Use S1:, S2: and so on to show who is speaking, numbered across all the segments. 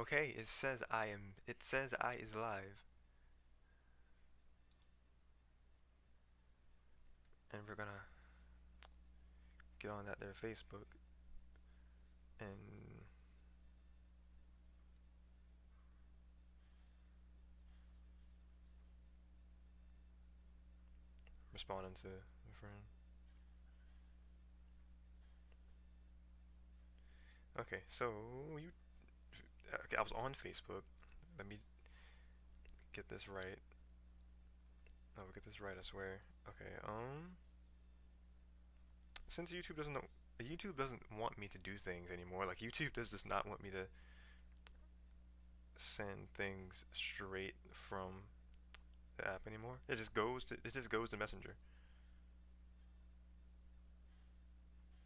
S1: Okay, it says I am. It says I is live, and we're gonna get on that their Facebook and responding to a friend. Okay, so you. Okay, I was on Facebook. Let me get this right. Oh, get this right. I swear. Okay. Since YouTube doesn't want me to do things anymore. Like YouTube does not want me to send things straight from the app anymore. It just goes to Messenger.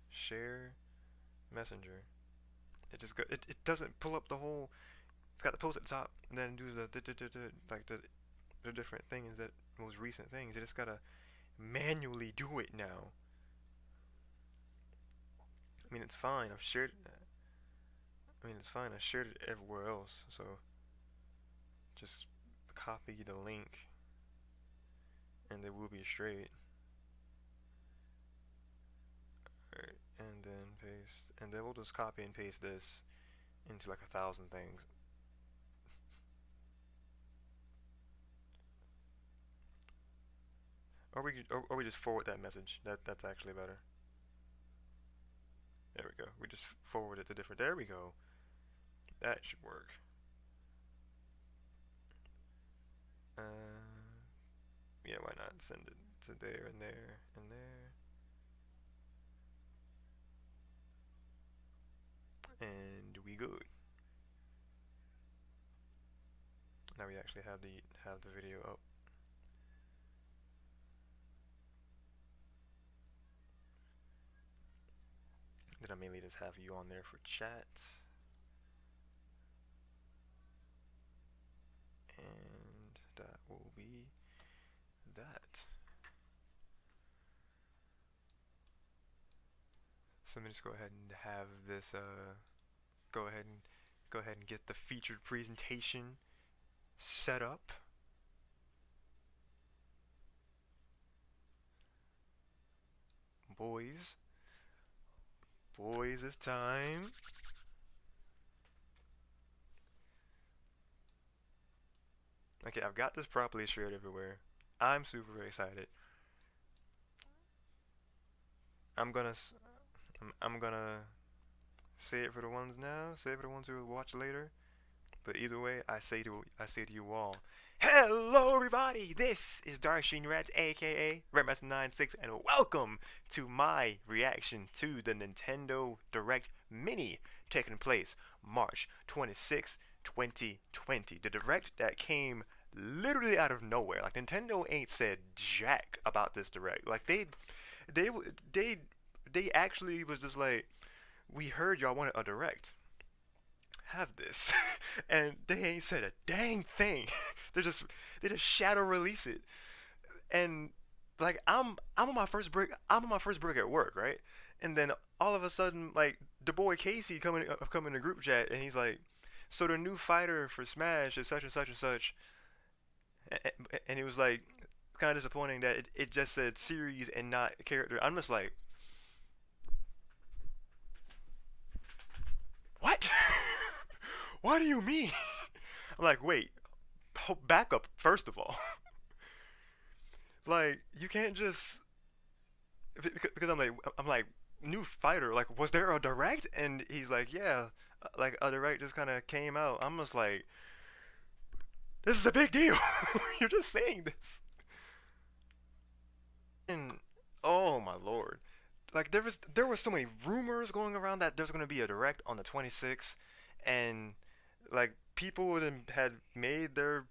S1: Share Messenger. It doesn't pull up the whole. It's got the post at the top and then do like the different things, that most recent things. You just gotta manually do it now. I mean, it's fine. I've shared it. I mean, it's fine. I shared it everywhere else. So just copy the link and it will be straight. Alright, and then paste. And then we'll just copy and paste this into like 1,000 things. Or we just forward that message. That's actually better. There we go. We just forward it to different. There we go. That should work. Uh, yeah, why not send it to there and there and there, and we good. Now we actually have the video up. Then I mainly just have you on there for chat, and that will be that. So let me just go ahead and have this. Go ahead and get the featured presentation set up. Boys, it's time. Okay, I've got this properly shared everywhere. I'm super excited. I'm gonna I'm gonna say it for the ones now, say it for the ones who will watch later. But either way, I say to you all, hello everybody. This is Darsheen Rats, aka RhettMaster96, and welcome to my reaction to the Nintendo Direct Mini taking place March 26, 2020. The Direct that came literally out of nowhere. Like Nintendo ain't said jack about this Direct. Like they they they actually was just like, we heard y'all wanted a Direct, have this. And they ain't said a dang thing. They just shadow release it. And like I'm on my first break at work, right? And then all of a sudden, like, the boy Casey come in the group chat, and he's like, so the new fighter for Smash is such and such and such. And he was like, kind of disappointing that it just said series and not character. I'm just like, what? What do you mean? I'm like, wait, back up first of all. Like, you can't just, because I'm like new fighter. Like, was there a direct? And he's like, yeah, like a direct just kind of came out. I'm just like, this is a big deal. You're just saying this. And oh my lord, like there was so many rumors going around that there's gonna be a direct on the 26th, and like people had made their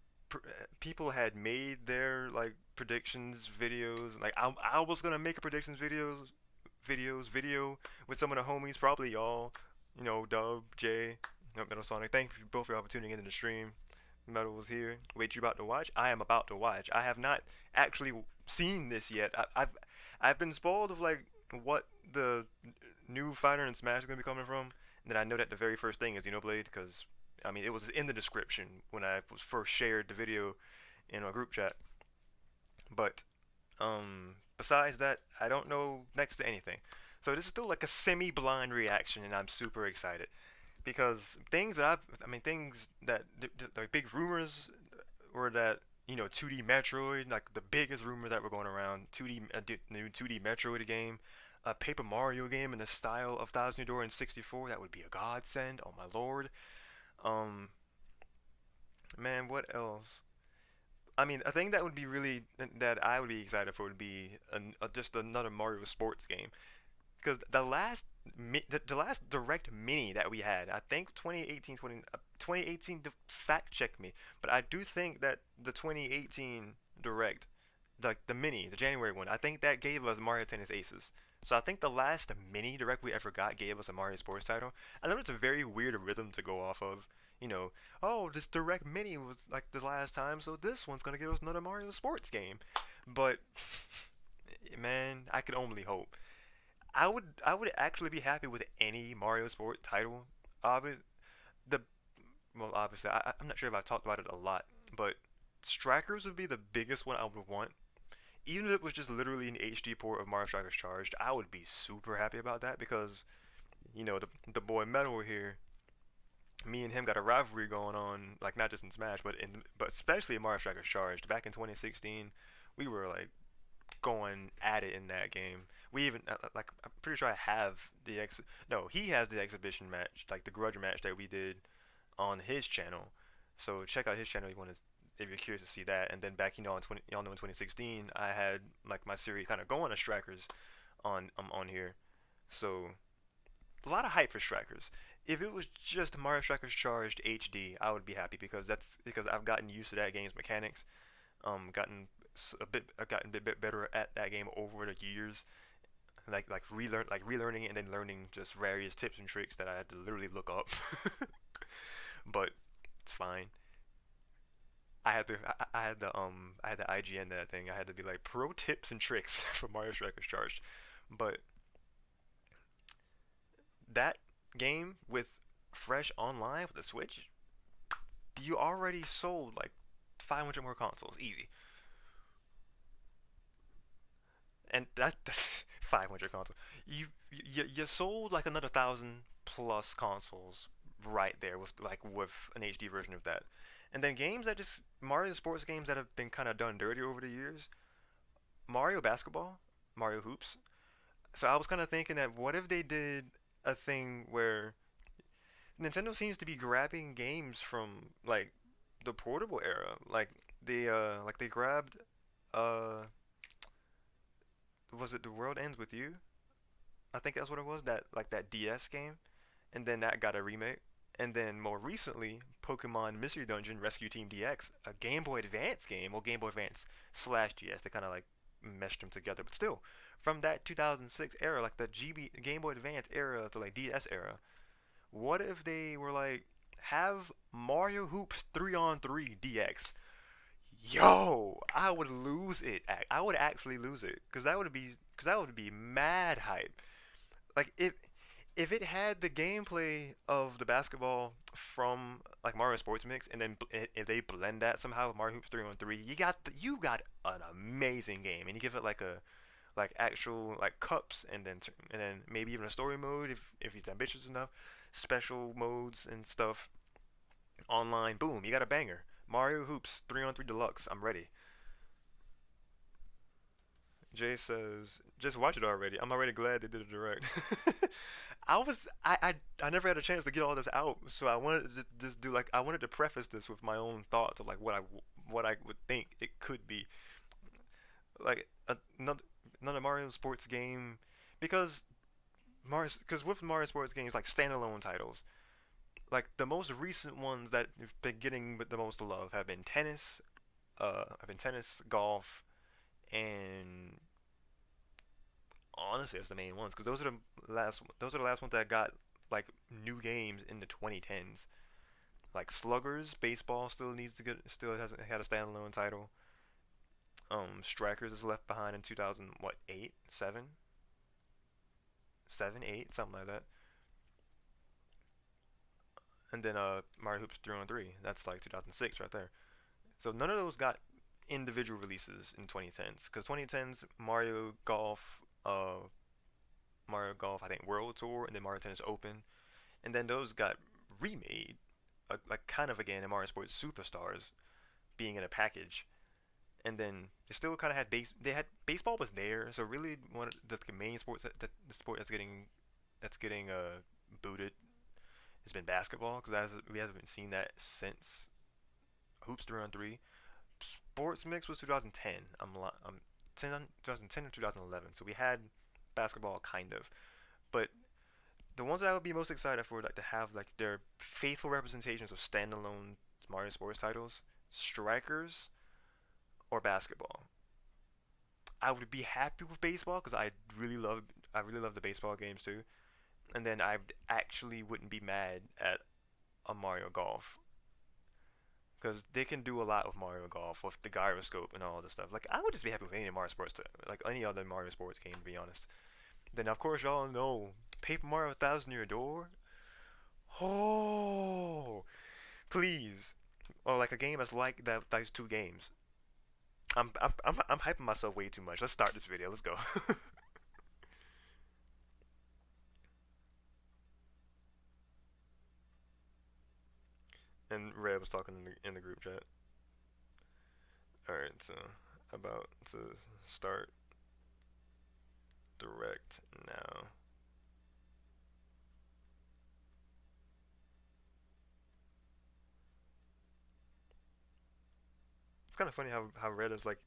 S1: like predictions videos. Like I was gonna make a predictions video with some of the homies, probably y'all, Dub, Jay, Metal Sonic. Thank you both for tuning into the stream. Metal was here. Wait, you about to watch? I am about to watch. I have not actually seen this yet. I've been spoiled of like what the new fighter in Smash is gonna be coming from. And then I know that the very first thing is Xenoblade, because I mean, it was in the description when I was first shared the video in a group chat. But besides that, I don't know next to anything. So this is still like a semi-blind reaction, and I'm super excited because things that like big rumors were that 2D Metroid, like the biggest rumors that were going around, 2D new 2D Metroid game, a Paper Mario game in the style of Thousand Year Door in 64. That would be a godsend. Oh my lord. Um, man, what else? I mean, a thing that would be really that I would be excited for would be just another Mario sports game. Because the last direct mini that we had, I think 2018, fact check me, but I do think that the 2018 direct, like the mini, the January one, I think that gave us Mario Tennis Aces. So I think the last mini direct we ever got gave us a Mario Sports title. I know it's a very weird rhythm to go off of. You know, oh, this direct mini was like the last time, so this one's gonna give us another Mario Sports game. But man, I could only hope. I would actually be happy with any Mario Sport title. Obvi- the well, obviously, I'm not sure if I've talked about it a lot, but Strikers would be the biggest one I would want. Even if it was just literally an HD port of Mario Strikers Charged, I would be super happy about that because the boy Metal here, me and him got a rivalry going on, like not just in Smash, but especially in Mario Strikers Charged. Back in 2016, we were like going at it in that game. We even like I'm pretty sure I have the ex. No, he has the exhibition match, like the grudge match that we did on his channel. So check out his channel if you're curious to see that. And then back in 2016, I had like my series kind of going to Strikers on here. So a lot of hype for Strikers. If it was just Mario Strikers Charged HD, I would be happy because I've gotten used to that game's mechanics. I've gotten a bit better at that game over the years, relearning it and then learning just various tips and tricks that I had to literally look up. But it's fine. I had the IGN that thing. I had to be like pro tips and tricks for Mario Strikers Charged. But that game with fresh online with the Switch, you already sold like 500 more consoles, easy. And that's 500 consoles. You sold like another 1,000 plus consoles right there with an HD version of that. And then games that just Mario sports games that have been kind of done dirty over the years. Mario Basketball, Mario Hoops. So I was kind of thinking that what if they did a thing where Nintendo seems to be grabbing games from like the portable era, like they grabbed uh was it The World Ends with You? I think that's what it was. That DS game, and then that got a remake. And then more recently, Pokemon Mystery Dungeon Rescue Team DX, a Game Boy Advance game, or Game Boy Advance slash DS. They kind of like meshed them together, but still, from that 2006 era, like the Game Boy Advance era to like DS era. What if they were like have Mario Hoops 3-on-3 DX? Yo, I would lose it. I would actually lose it because that would be mad hype. Like if it had the gameplay of the basketball from like Mario Sports Mix, and then if they blend that somehow with Mario Hoops 3-on-3, you got an amazing game, and you give it like actual like cups, and then maybe even a story mode if he's ambitious enough, special modes and stuff online. Boom, you got a banger. Mario Hoops 3-on-3 Deluxe. I'm ready. Jay says, just watch it already. I'm already glad they did a direct. I never had a chance to get all this out, so I wanted to just do like I wanted to preface this with my own thoughts of like what I would think it could be like another Mario sports game because because with Mario sports games like standalone titles, like the most recent ones that have been getting the most love have been tennis, golf, and honestly, that's the main ones because those are the last ones that got like new games in the 2010s. Like Sluggers, baseball still hasn't had a standalone title. Strikers is left behind in 2000 what 8 7 7 8 something like that. and then Mario Hoops 3-on-3. That's like 2006 right there. So none of those got individual releases in 2010s, because 2010s Mario Golf I think World Tour, and then Mario Tennis Open, and then those got remade, like kind of again in Mario Sports Superstars, being in a package, and then they still kind of had baseball was there, so really one of the main sports that the sport that's getting booted has been basketball, because we haven't seen that since Hoops 3-on-3. Sports Mix was 2010. I'm 2010 or 2011. So we had basketball kind of, but the ones that I would be most excited for, like to have like their faithful representations of standalone Mario Sports titles, Strikers or basketball. I would be happy with baseball because I really love the baseball games too, and then I actually wouldn't be mad at a Mario Golf, because they can do a lot with Mario Golf with the gyroscope and all this stuff. Like I would just be happy with any Mario Sports, like any other Mario Sports game, to be honest. Then of course y'all know Paper Mario 1000 Year Door. Oh, please, or like a game that's like that. Those two games. I'm hyping myself way too much. Let's start this video. Let's go. And Red was talking in the group chat. Alright, so about to start direct now. It's kind of funny how Red is like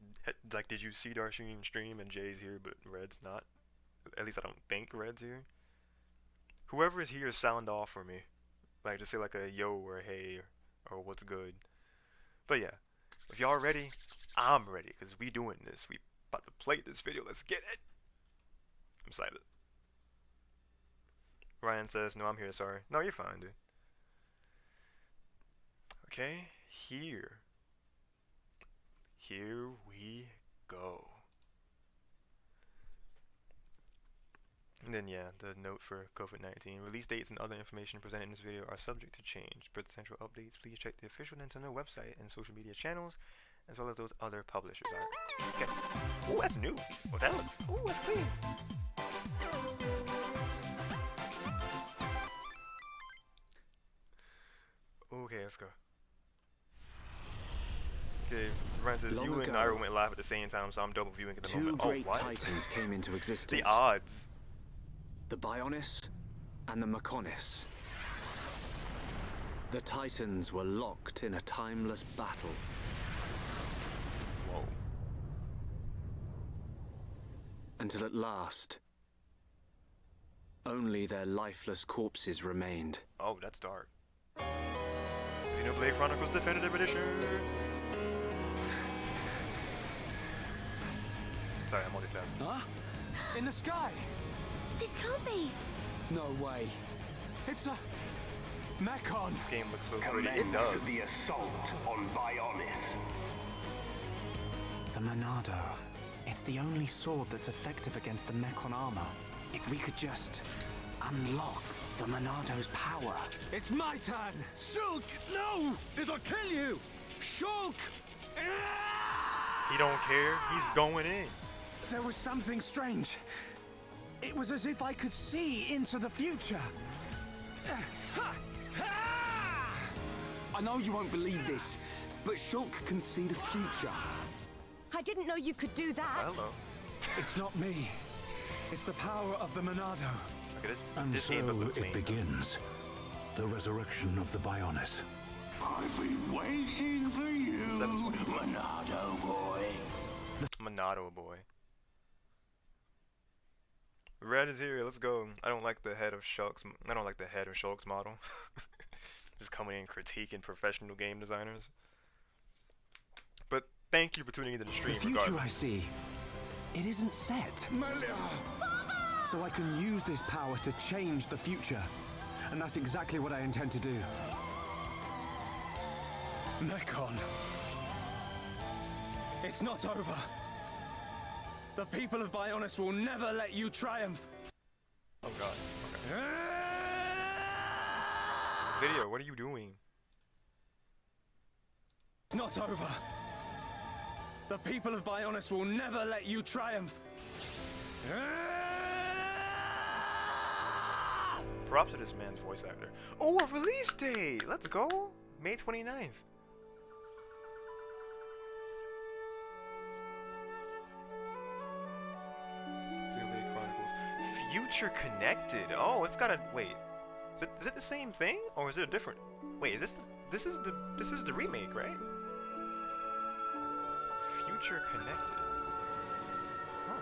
S1: did you see Darshin stream and Jay's here but Red's not? At least I don't think Red's here. Whoever is here, sound off for me. Like just say like a yo or a hey or what's good. But yeah, if y'all ready, I'm ready, because we doing this. We about to play this video. Let's get it. I'm excited. Ryan says, no, I'm here, sorry. No, you're fine, dude. Okay, here we go. And then yeah, the note for COVID-19. Release dates and other information presented in this video are subject to change. For potential updates, please check the official Nintendo website and social media channels, as well as those other publishers are. Okay. Ooh, that's new. Well, that looks. Ooh, that's clean. Okay, let's go. Okay, Ryan says you and Nairo went live at the same time, so I'm double viewing at the moment.
S2: Two great titans came into existence.
S1: The odds.
S2: The Bionis and the Mechonis. The Titans were locked in a timeless battle.
S1: Whoa.
S2: Until at last, only their lifeless corpses remained.
S1: Oh, that's dark. Xenoblade Chronicles Definitive Edition! Sorry, I'm multitasking.
S3: Huh? In the sky?
S4: This can't be.
S3: No way. It's a Mechon.
S1: This game looks so pretty. It does.
S5: The assault on Bionis.
S3: The Monado. It's the only sword that's effective against the Mechon armor. If we could just unlock the Monado's power. It's my turn!
S6: Shulk! No! It'll kill you! Shulk!
S1: He don't care. He's going in.
S3: There was something strange. It was as if I could see into the future.
S6: I know you won't believe this, but Shulk can see the future.
S4: I didn't know you could do that.
S1: Hello.
S3: It's not me. It's the power of the Monado.
S1: Look at this.
S7: And
S1: This
S7: so
S1: game looks
S7: it
S1: clean.
S7: begins. The resurrection of the Bionis.
S5: I've been waiting for you,
S1: 721.
S5: Monado boy.
S1: Monado boy. Red is here. Let's go. I don't like the head of Shulk's model. Just coming in critiquing professional game designers. But thank you for tuning into the stream.
S3: The future I see, it isn't set.
S6: Melia!
S3: So I can use this power to change the future. And that's exactly what I intend to do. Mechon. It's not over. The people of Bionis will never let you triumph.
S1: Oh god. Okay. Video, what are you doing?
S3: Not over. The people of Bionis will never let you triumph.
S1: Props to this man's voice actor. Oh, a release date! Let's go! May 29th. Xenoblade Chronicles. Future Connected. Oh, it's got a wait. Is it the same thing or is it a different? Wait, is this is the remake, right? Future Connected. Huh.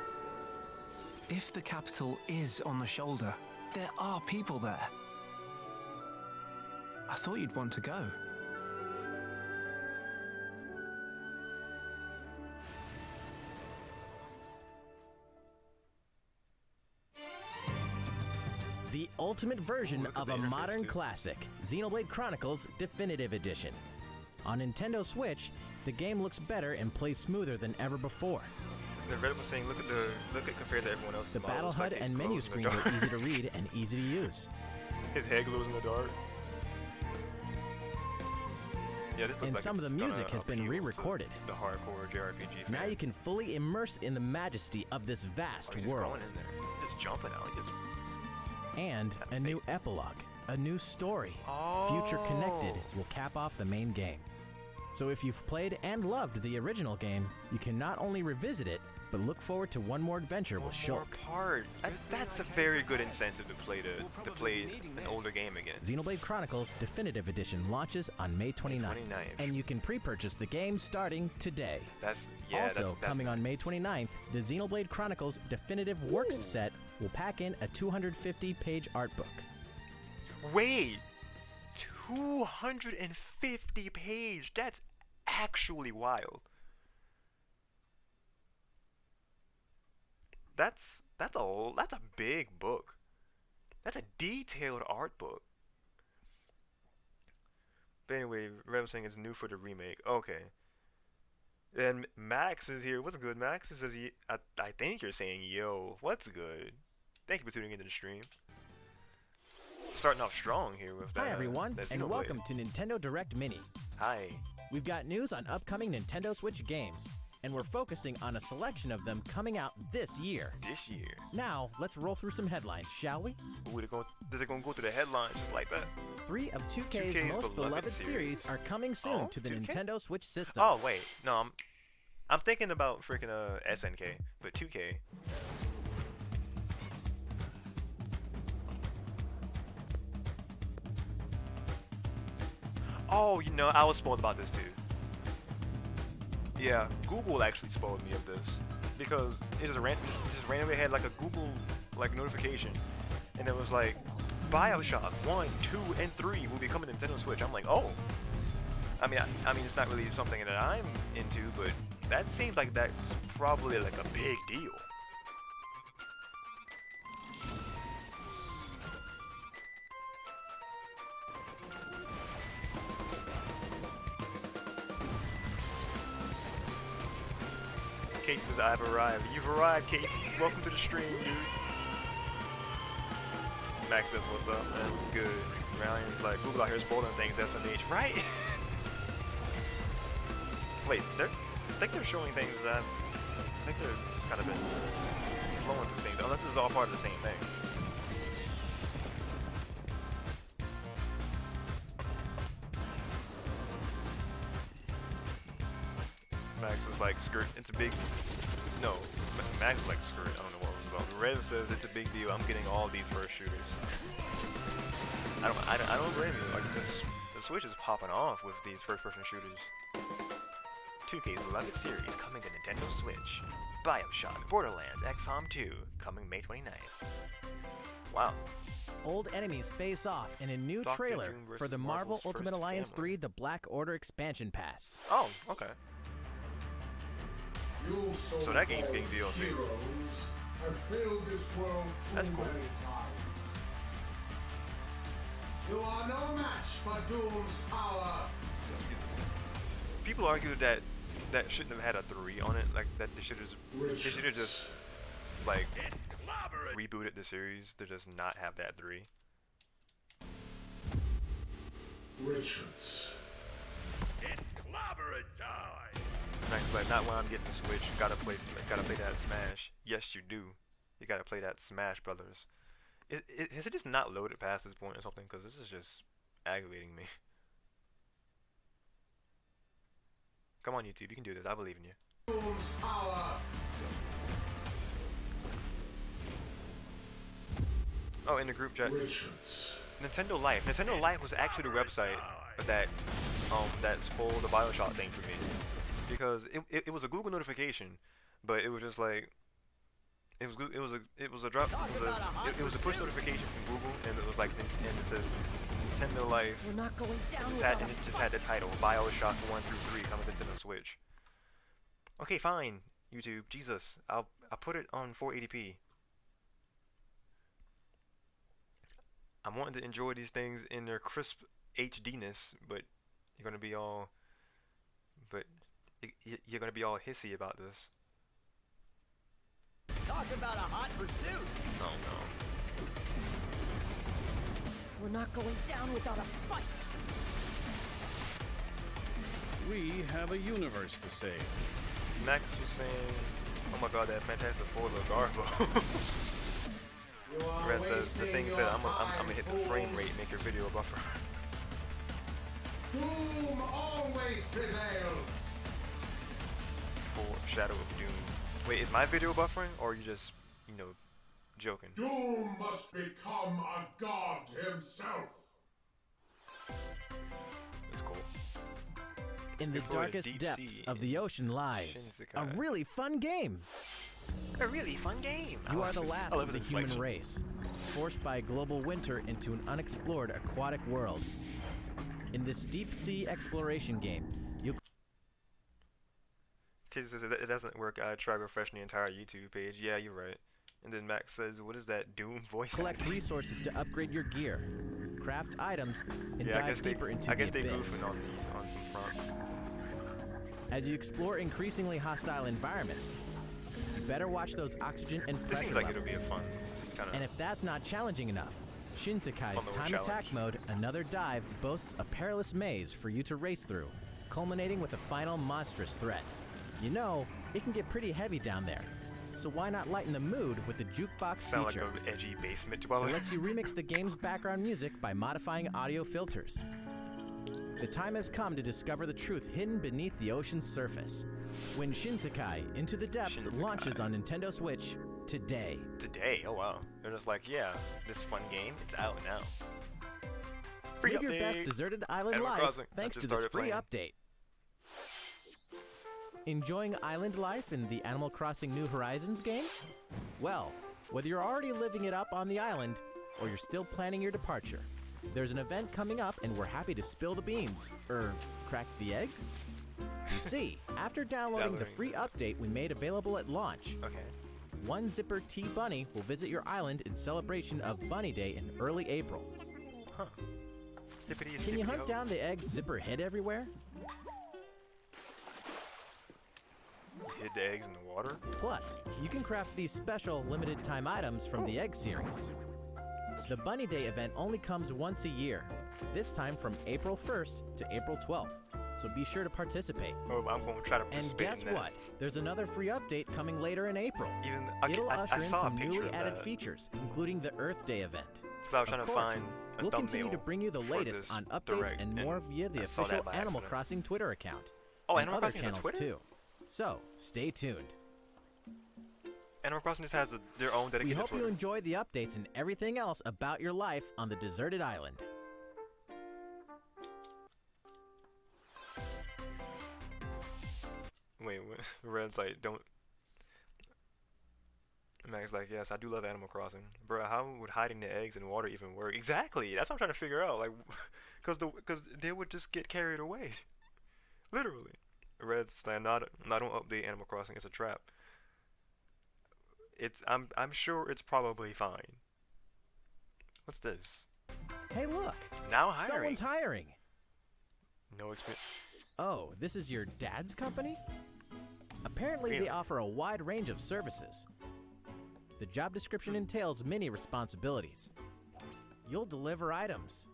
S3: If the capital is on the shoulder, there are people there. I thought you'd want to go.
S8: The ultimate version
S1: Ooh, look at
S8: of
S1: the
S8: a
S1: interface,
S8: modern
S1: too.
S8: classic, Xenoblade Chronicles Definitive Edition. On Nintendo Switch, the game looks better and plays smoother than ever before.
S1: The Reddit was saying, look at compared to everyone else.
S8: The battle HUD and menu screens are easy to read and easy to use.
S1: His head glows in the dark. Yeah, this looks
S8: And
S1: like
S8: some of
S1: it's
S8: the music
S1: gonna
S8: has been
S1: appeal to
S8: re-recorded.
S1: The hardcore JRPG.
S8: Now
S1: fan.
S8: you can fully immerse in the majesty of this vast
S1: Oh, he's just
S8: world.
S1: going in there. He's just jumping out. He just.
S8: And a new epilogue, a new story, Future Connected, will cap off the main game. So if you've played and loved the original game, you can not only revisit it, but look forward to one more adventure with
S1: One more
S8: Shulk.
S1: part. That's a very good incentive to play an older game again.
S8: Xenoblade Chronicles Definitive Edition launches on May 29th,
S1: 29th.
S8: and you can pre-purchase the game starting today.
S1: That's
S8: Also, coming on May 29th, the Xenoblade Chronicles Definitive Works set will pack in a 250-page art book.
S1: Wait, 250 page. That's actually wild. That's a big book. That's a detailed art book. But anyway, Red was saying it's new for the remake. Okay. And Max is here. What's good, Max? It says I think you're saying yo. What's good? Thank you for tuning into the stream. Starting off strong here with that.
S8: Hi everyone,
S1: that
S8: and
S1: Xenoblade.
S8: welcome to Nintendo Direct Mini.
S1: Hi.
S8: We've got news on upcoming Nintendo Switch games, and we're focusing on a selection of them coming out this year.
S1: This year.
S8: Now, let's roll through some headlines, shall we?
S1: Ooh, they're gonna go through the headlines just like that.
S8: 3 of 2K's
S1: 2K's
S8: most beloved series are coming soon
S1: Oh,
S8: to the
S1: 2K?
S8: Nintendo Switch system.
S1: Oh wait, no, I'm thinking about freaking SNK, but 2K. Oh, you know, I was spoiled about this too. Yeah, Google actually spoiled me of this because it just randomly had like a Google like notification, and it was like BioShock 1, 2, and 3 will be coming to Nintendo Switch. I'm like, oh. I mean, it's not really something that I'm into, but that seems like that's probably like a big deal. Casey says, I've arrived. You've arrived, Casey. Welcome to the stream, dude. Max says, what's up, man? What's good? Rallying's like, Google out here spoiling things, SMH. Right? Wait, I think they're showing things that I think they're just kind of been flowing through things, unless this is all part of the same thing. Max is like, skirt, it's a big, no, Max is like, skirt, I don't know what it was about. Red says, it's a big deal, I'm getting all these first shooters. I don't blame you, like the Switch is popping off with these first-person shooters. 2K's beloved series coming to Nintendo Switch. BioShock, Borderlands, XCOM 2, coming May 29th. Wow.
S8: Old enemies face off in a new
S1: Dr.
S8: trailer
S1: Doom versus
S8: for the Marvel
S1: Marvel's
S8: Ultimate
S1: first
S8: Alliance
S1: family.
S8: 3 The Black Order Expansion Pass.
S1: Oh, okay. So that game's getting DLC.
S5: Have filled this world
S1: That's cool.
S5: You are no match for Doom's power.
S1: People argue that shouldn't have had a 3 on it, like that they should have just like rebooted the series to just not have that 3.
S5: Richards.
S9: It's clobbering time!
S1: Max is like, not when I'm getting the Switch. Gotta play that Smash. Yes, you do. You gotta play that Smash Brothers. Has it just not loaded past this point or something? Because this is just aggravating me. Come on, YouTube. You can do this. I believe in you.
S5: Doom's power.
S1: Oh, in the group chat.
S5: Richards.
S1: Nintendo Life. Nintendo Life was actually the website that spoiled the BioShock thing for me, because it was a Google notification, but it was just like it was a push notification from Google, and it was like, and it says Nintendo Life.
S4: We're not going down
S1: And
S4: without
S1: it just had the title BioShock 1 through 3 coming to Nintendo Switch. Okay, fine, YouTube. Jesus, I'll put it on 480p. I'm wanting to enjoy these things in their crisp HDness, but you're gonna be all hissy about this.
S9: Talk about a hot pursuit!
S1: Oh no.
S4: We're not going down without a fight.
S10: We have a universe to save.
S1: Max was saying, oh my god, that Fantastic Four look Garbo. Red says, the thing said, I'm gonna hit the frame rate, make your video buffer.
S5: Doom always prevails.
S1: For Shadow of Doom. Wait, is my video buffering, or are you just, joking?
S5: Doom must become a god himself.
S1: That's cool.
S8: In the
S1: Explore
S8: darkest
S1: deep
S8: depths
S1: sea
S8: of the ocean lies a
S1: Shinsekai.
S8: really fun game.
S1: A really fun game.
S8: You are the last
S1: I love
S8: of the
S1: his
S8: human
S1: inflection.
S8: race, forced by global winter into an unexplored aquatic world. In this deep sea exploration game, you'll
S1: Kids says it doesn't work. I tried refreshing the entire YouTube page. Yeah, you're right. And then Max says, "What is that Doom voice?"
S8: collect
S1: acting?"
S8: resources to upgrade your gear, craft items, and
S1: Yeah,
S8: dive deeper into
S1: I guess
S8: the
S1: they
S8: abyss.
S1: goofing on some fronts.
S8: As you explore increasingly hostile environments, you better watch those oxygen and
S1: This
S8: pressure
S1: seems like
S8: levels.
S1: it'll be a fun kind of.
S8: And if that's not challenging enough, Shinsekai's
S1: Fun
S8: Time
S1: little
S8: Attack
S1: challenge.
S8: Mode, Another Dive, boasts a perilous maze for you to race through, culminating with a final monstrous threat. You know, it can get pretty heavy down there, so why not lighten the mood with the jukebox
S1: sound
S8: feature?
S1: like an edgy basement
S8: It
S1: dweller.
S8: lets you remix the game's background music by modifying audio filters. The time has come to discover the truth hidden beneath the ocean's surface. When Shinsekai Into the Depths
S1: Shinsekai.
S8: launches on Nintendo Switch today.
S1: Today, oh wow. They're just like, yeah, this fun game, it's out now. Free
S8: Live your best
S1: update.
S8: deserted island
S1: Animal
S8: life
S1: Crossing. I
S8: thanks
S1: just
S8: to this
S1: started
S8: free
S1: playing.
S8: update. Enjoying island life in the Animal Crossing New Horizons game? Well, whether you're already living it up on the island or you're still planning your departure, there's an event coming up and we're happy to spill the beans. Crack the eggs? You see, after downloading the free update we made available at launch,
S1: Okay.
S8: one Zipper T Bunny will visit your island in celebration of Bunny Day in early April.
S1: Huh. Hippity
S8: Can you
S1: skippity
S8: hunt
S1: ho.
S8: down the eggs Zipper hid everywhere?
S1: Hid the eggs in the water?
S8: Plus, you can craft these special limited time items from the Egg series. The Bunny Day event only comes once a year, this time from April 1st to April 12th, so be sure to participate.
S1: Oh, I'm going to try to
S8: And
S1: participate
S8: guess
S1: in that.
S8: what? There's another free update coming later in April. It'll usher in
S1: saw a
S8: some
S1: picture
S8: newly
S1: of
S8: added
S1: that.
S8: features, including the Earth Day event.
S1: Because I was trying
S8: Of
S1: to
S8: course,
S1: find a
S8: we'll continue to
S1: thumbnail
S8: bring you the
S1: for
S8: latest
S1: this
S8: on updates
S1: direct,
S8: and more via the
S1: I saw that
S8: official
S1: by
S8: Animal
S1: accident.
S8: Crossing Twitter account.
S1: Oh,
S8: and
S1: Animal
S8: other
S1: Crossing has a
S8: channels
S1: Twitter?
S8: too. So, stay tuned.
S1: Animal Crossing just has their own
S8: We
S1: dedicated
S8: hope
S1: Twitter.
S8: you enjoy the updates and everything else about your life on the deserted island.
S1: Wait, Red's like, don't. Mag's like, yes, I do love Animal Crossing. Bro, how would hiding the eggs in water even work? Exactly, that's what I'm trying to figure out. Like, because they would just get carried away. Literally. Red's like, not don't update Animal Crossing, it's a trap. I'm sure it's probably fine. What's this?
S8: Hey, look!
S1: Now hiring.
S8: Someone's hiring!
S1: No experience.
S8: Oh, this is your dad's company? Apparently,
S1: Really?
S8: they offer a wide range of services. The job description entails many responsibilities. You'll deliver items,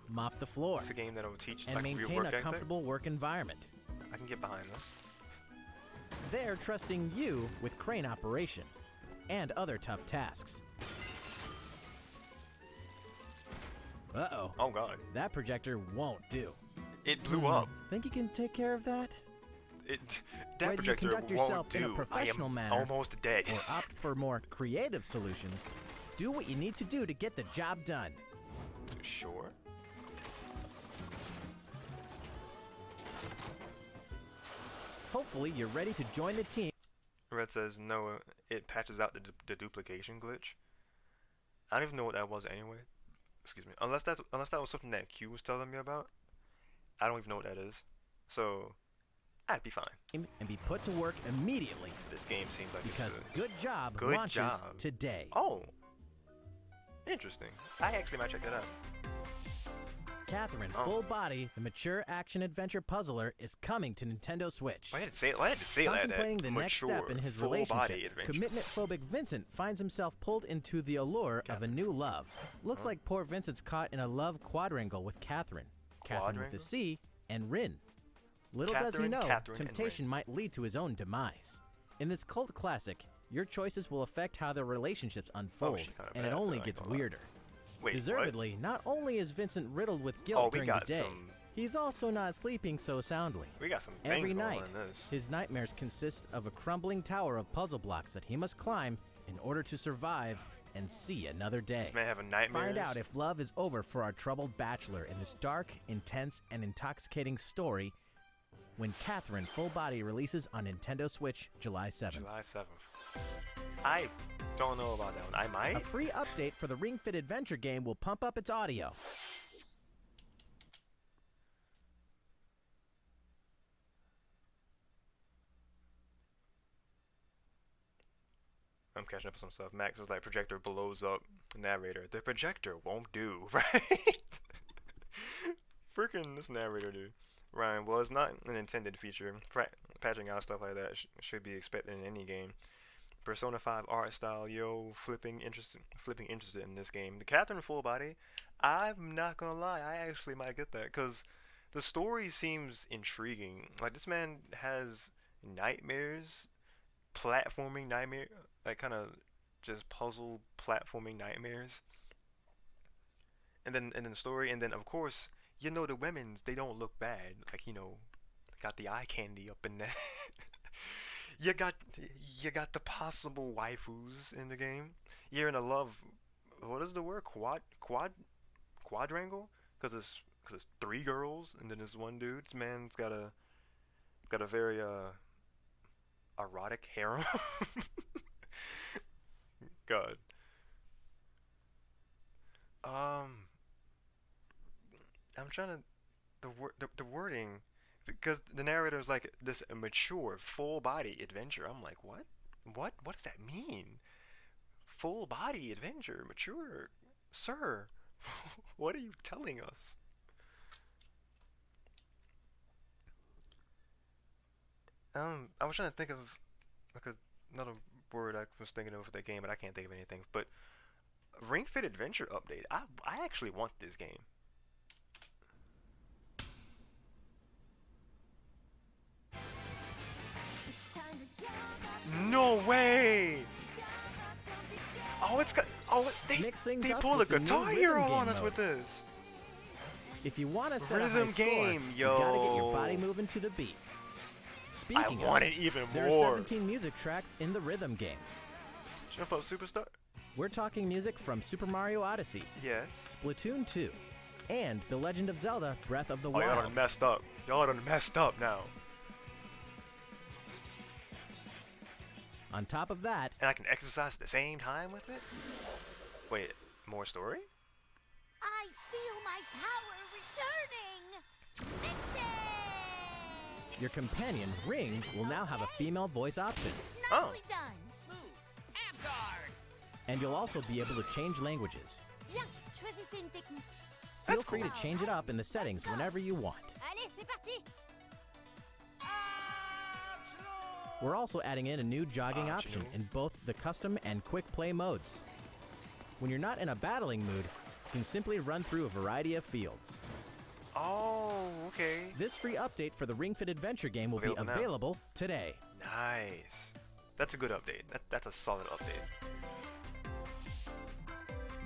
S8: mop the floor,
S1: It's a game that'll teach
S8: and
S1: like real
S8: maintain
S1: work
S8: a
S1: ethic.
S8: comfortable work environment.
S1: I can get behind this.
S8: They're trusting you with crane operation and other tough tasks. Uh-oh.
S1: Oh god.
S8: That projector won't do.
S1: It blew up.
S8: Think you can take care of that?
S1: That
S8: Whether you
S1: projector
S8: conduct
S1: won't
S8: yourself
S1: do.
S8: in a professional
S1: I am
S8: manner
S1: almost dead.
S8: or opt for more creative solutions, do what you need to do to get the job done.
S1: Sure.
S8: Hopefully, you're ready to join the team.
S1: Red says no, it patches out the duplication glitch. I don't even know what that was anyway. Excuse me. Unless that was something that Q was telling me about. I don't even know what that is. So, I'd be fine.
S8: And be put to work immediately.
S1: This game seems like
S8: because
S1: it's
S8: Good Job
S1: good
S8: launches
S1: job.
S8: today.
S1: Oh, interesting. I actually might check that out.
S8: Catherine,
S1: Oh.
S8: Full Body, the mature action-adventure puzzler, is coming to Nintendo Switch.
S1: Why did it say it like that?
S8: Contemplating the next step in his relationship,
S1: adventure.
S8: commitment-phobic Vincent finds himself pulled into the allure of a new love. Looks like poor Vincent's caught in a love quadrangle with Catherine with
S1: Quadrangle?
S8: a C, and Rin. Little does he know,
S1: Catherine, and
S8: temptation might lead to his own demise. In this cult classic, your choices will affect how the relationships unfold,
S1: she kinda
S8: and it
S1: bad,
S8: only
S1: though, I
S8: gets
S1: ain't gonna lie.
S8: weirder.
S1: Wait,
S8: Deservedly, not only is Vincent riddled with guilt
S1: we
S8: during the
S1: got
S8: day,
S1: some-
S8: he's also not sleeping so soundly.
S1: We got some things
S8: Every
S1: going
S8: night,
S1: on in this.
S8: his nightmares consist of a crumbling tower of puzzle blocks that he must climb in order to survive and see another day.
S1: This man having nightmares.
S8: Find out if love is over for our troubled bachelor in this dark, intense, and intoxicating story when Catherine Full Body releases on Nintendo Switch July 7th.
S1: July 7th. I don't know about that one. I
S8: A
S1: might.
S8: free update for the Ring Fit Adventure game will pump up its audio.
S1: I'm catching up with some stuff. Max was like, projector blows up. Narrator. The projector won't do, right? Freaking this narrator, dude. Ryan, well, it's not an intended feature. Patching out stuff like that should be expected in any game. Persona 5 art style, yo, flipping interested in this game. The Catherine Full Body, I'm not gonna lie, I actually might get that, because the story seems intriguing. Like, this man has nightmares, platforming nightmare, like, kind of just puzzle platforming nightmares. And then the story, and then, of course, you know, the women's, they don't look bad. Like, you know, got the eye candy up in there. You got the possible waifus in the game. You're in a love. What is the word? Quadrangle? Because it's 3 girls and then this one dude. This man's got a very erotic harem. God. I'm trying to the wording. Because the narrator is like this mature, full-body adventure. I'm like, what? What does that mean? Full-body adventure, mature, sir. What are you telling us? I was trying to think of like another word I was thinking of for that game, but I can't think of anything. But Ring Fit Adventure update. I actually want this game. No way! Oh, it's got. Oh, they pulled a Guitar Hero on us with this.
S8: If you want to set a high
S1: Rhythm
S8: score,
S1: game,
S8: you gotta get your
S1: yo.
S8: body moving to the beat. Speaking
S1: I want
S8: of,
S1: it even
S8: there
S1: more.
S8: are 17 music tracks in the rhythm game.
S1: Jump Up Superstar?
S8: We're talking music from Super Mario Odyssey,
S1: Yes.
S8: Splatoon 2, and The Legend of Zelda: Breath of the
S1: Oh, y'all
S8: Wild.
S1: done messed up. Y'all done messed up now.
S8: On top of that,
S1: And I can exercise at the same time with it? Wait, more story?
S4: I feel my power returning! Next
S8: your companion, Ring, will now have a female voice option.
S1: Oh.
S4: Nicely done!
S8: And you'll also be able to change languages.
S4: Bien, choisissez une technique.
S8: Feel free to change it up in the settings whenever you want.
S4: Allez, c'est parti!
S8: We're also adding in a new jogging option in both the custom and quick play modes. When you're not in a battling mood, can simply run through a variety of fields.
S1: Oh, okay.
S8: This free update for the Ring Fit Adventure game will be available today.
S1: Nice. That's a good update. That's a solid update.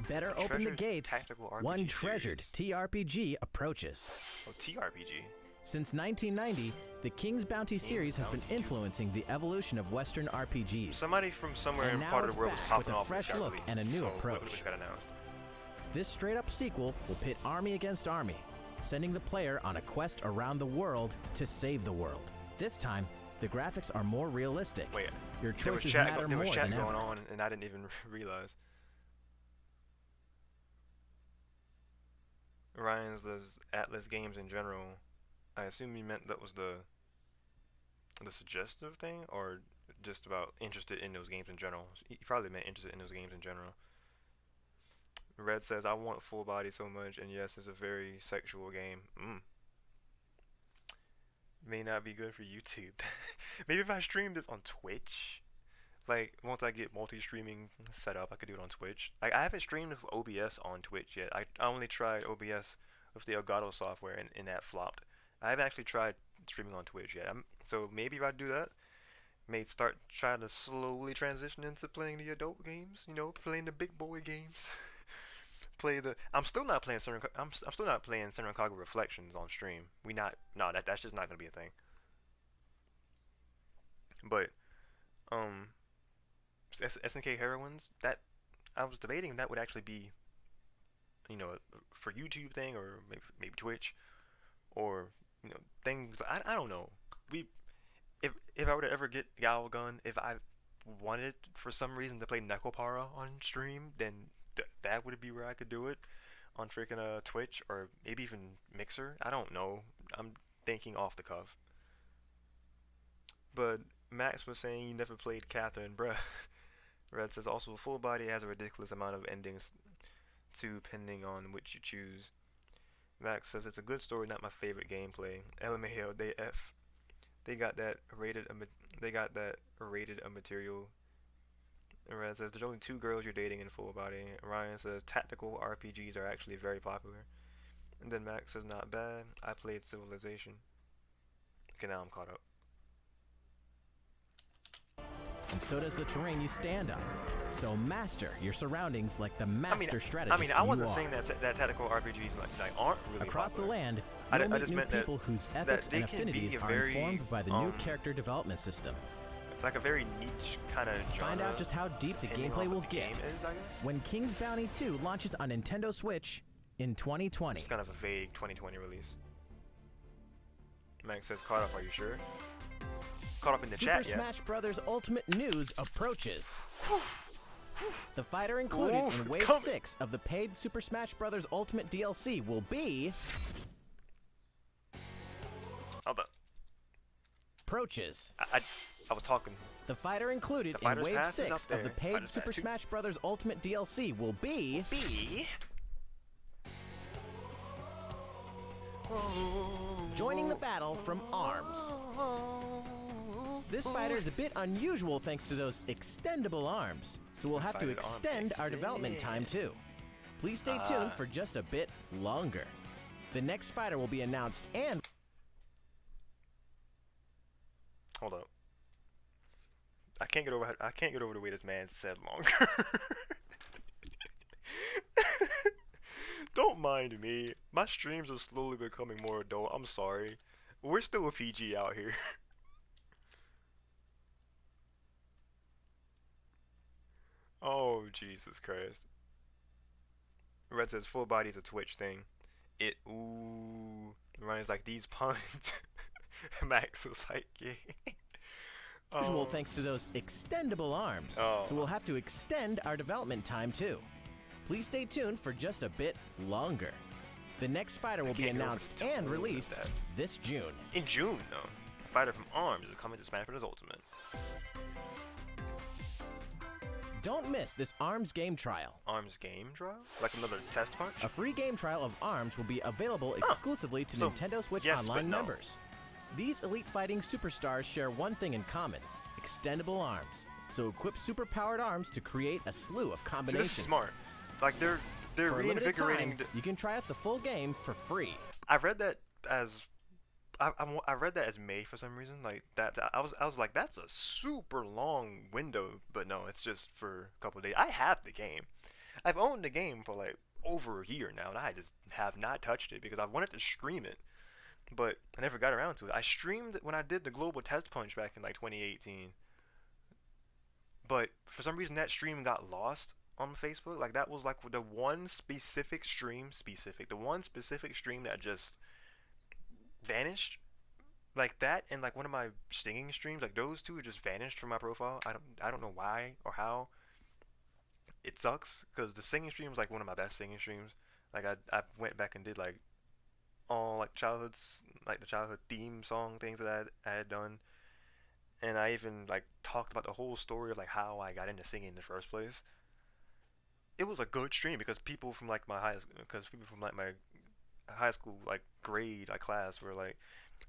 S8: Better open the gates.
S1: Tactical RPG
S8: One treasured TRPG approaches.
S1: Oh, TRPG.
S8: Since 1990, the King's Bounty series has been influencing the evolution of Western RPGs.
S1: Somebody from somewhere
S8: And
S1: in part
S8: now
S1: of the world was
S8: it's back
S1: popping
S8: with a
S1: off
S8: fresh
S1: this
S8: look
S1: release.
S8: and a new
S1: So,
S8: approach.
S1: what got announced?
S8: This straight-up sequel will pit army against army, sending the player on a quest around the world to save the world. This time, the graphics are more realistic.
S1: Wait,
S8: your choices
S1: there
S8: matter more
S1: was chat
S8: than
S1: going
S8: ever.
S1: on, and I didn't even realize. Ryan's does Atlas games in general. I assume he meant that was the suggestive thing, or just about interested in those games in general. He probably meant interested in those games in general. Red says, I want full body so much, and yes, it's a very sexual game. May not be good for YouTube. Maybe if I streamed this on Twitch, like once I get multi-streaming set up, I could do it on Twitch. Like I haven't streamed with OBS on Twitch yet. I only tried OBS with the Elgato software, and that flopped. I haven't actually tried streaming on Twitch yet. So maybe if I do that, may start trying to slowly transition into playing the adult games. You know, playing the big boy games. I'm still not playing I'm still not playing Senran Kagura Reflections on stream. That's just not gonna be a thing. But SNK Heroines, that I was debating if that would actually be, you know, for YouTube thing, or maybe Twitch, or you know, things. I don't know. If I were to ever get Galgun, if I wanted for some reason to play Nekopara on stream, then that would be where I could do it on freaking Twitch, or maybe even Mixer. I don't know. I'm thinking off the cuff. But Max was saying you never played Catherine, bruh. Red says also full body has a ridiculous amount of endings too, depending on which you choose. Max says it's a good story, not my favorite gameplay. LMAO, they got that rated a material. And Red says there's only 2 girls you're dating in full body. Ryan says tactical RPGs are actually very popular. And then Max says not bad. I played Civilization. Okay, now I'm caught up.
S8: And so does the terrain you stand on. So master your surroundings like the master strategist
S1: I wasn't
S8: you are.
S1: saying that tactical RPGs aren't really
S8: Across
S1: popular.
S8: the land,
S1: I
S8: you'll meet
S1: just
S8: new
S1: meant
S8: people whose ethics
S1: they
S8: and
S1: can be
S8: affinities
S1: a
S8: are
S1: very,
S8: informed by the new character development system.
S1: like a very niche kind of genre.
S8: Find out just how deep the
S1: depending
S8: gameplay
S1: on
S8: will
S1: what the
S8: get
S1: game is, I guess.
S8: when King's Bounty 2 launches on Nintendo Switch in 2020.
S1: It's kind of a vague 2020 release. Max says, caught up, are you sure? Caught up in the
S8: Super
S1: chat,
S8: Smash Bros. Ultimate News approaches. The fighter included in Wave 6 of the paid Super Smash Bros. Ultimate DLC will be...
S1: Hold up.
S8: Approaches.
S1: I was talking.
S8: The fighter included
S1: The Fighter's
S8: in Wave
S1: Pass is
S8: 6
S1: up
S8: of
S1: there.
S8: the paid
S1: Fighter's
S8: Super
S1: Pass 2.
S8: Smash Bros. Ultimate DLC will be... Joining the battle from ARMS. This fighter is a bit unusual thanks to those extendable arms, so we'll have to extend our development time too. Please stay tuned for just a bit longer. The next fighter will be announced and...
S1: Hold up. I can't get over the way this man said longer. Don't mind me. My streams are slowly becoming more adult. I'm sorry. We're still a PG out here. Oh, Jesus Christ. Red says full body is a Twitch thing. Ooh. Ryan's like, these puns. Max was like, yeah.
S8: usual thanks to those extendable arms, so we'll have to extend our development time too. Please stay tuned for just a bit longer. The next fighter will be announced and released this June.
S1: In June, though. A fighter from ARMS is coming to Smash Bros. Ultimate.
S8: Don't miss this ARMS game trial.
S1: ARMS game trial? Like another test punch?
S8: A free game trial of ARMS will be available exclusively to Nintendo Switch Online members. These elite fighting superstars share one thing in common: extendable arms. So equip super-powered arms to create a slew of combinations.
S1: See, this is smart. Like, they're
S8: For a limited
S1: reinvigorating.
S8: time, you can try out the full game for free.
S1: I read that as I read that as May for some reason. Like that, I was like, that's a super long window, but no, it's just for a couple of days. I have the game. I've owned the game for like over a year now, and I just have not touched it because I wanted to stream it, but I never got around to it. I streamed it when I did the global test punch back in like 2018, but for some reason that stream got lost on Facebook. Like that was like the one specific stream, the one specific stream that just vanished. Like that and like one of my singing streams, like those two just vanished from my profile. I don't know why or how. It sucks because the singing stream is like one of my best singing streams. Like I went back and did like all like childhoods, like the childhood theme song things that I had done, and I even like talked about the whole story of like how I got into singing in the first place. It was a good stream because people from like my high school like grade like class were like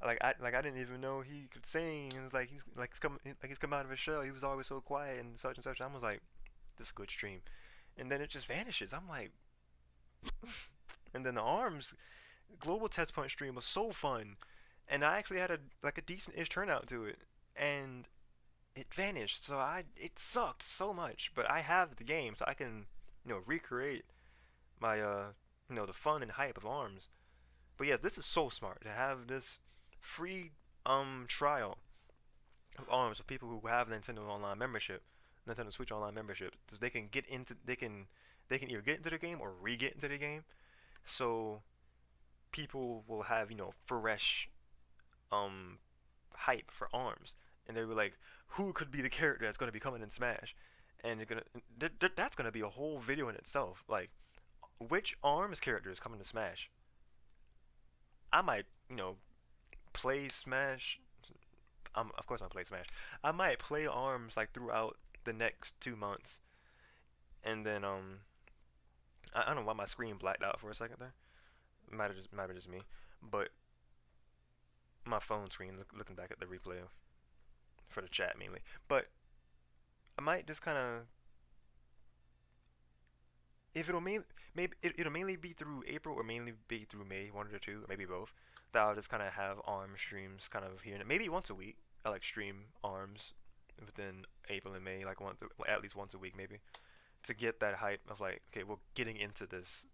S1: I didn't even know he could sing, and it's like he's come out of his shell. He was always so quiet and such and such. I was like, this is a good stream, and then it just vanishes. I'm like, and then the arms global test punch stream was so fun, and I actually had a decent-ish turnout to it, and it vanished. So it sucked so much, but I have the game, so I can recreate my the fun and hype of arms. But yeah, this is so smart to have this free trial of arms for people who have Nintendo Online membership, Nintendo Switch Online membership, so they can either get into the game or re-get into the game. So people will have fresh hype for arms, and they were like, who could be the character that's going to be coming in Smash? And that's going to be a whole video in itself. Like, which arms character is coming to Smash? I might play Smash. Of course I'm play Smash. I might play arms like throughout the next 2 months, and then I don't know why my screen blacked out for a second there. Might have just me, but my phone screen looking back at the replay for the chat mainly. But I might just kind of, if it'll mainly be through April or mainly be through May, one of the two, or maybe both. That I'll just kind of have arm streams kind of here and maybe once a week. I like stream arms within April and May, like at least once a week maybe, to get that hype of like, okay, we're getting into this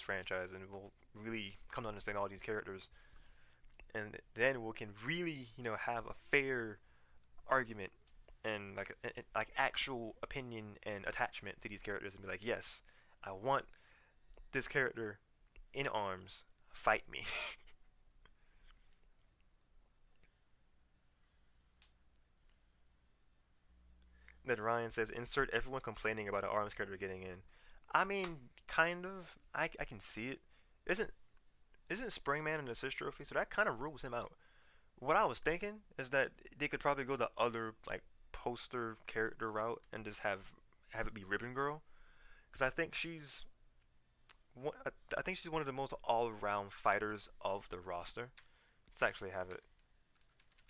S1: franchise, and we'll really come to understand all these characters, and then we can really have a fair argument and like actual opinion and attachment to these characters, and be like, yes, I want this character in arms, fight me. Then Ryan says, insert everyone complaining about an arms character getting in. I mean, kind of. I can see it. Isn't Springman an assist trophy? So that kind of rules him out. What I was thinking is that they could probably go the other like poster character route and just have it be Ribbon Girl, because I think she's one of the most all-around fighters of the roster. Let's actually have it.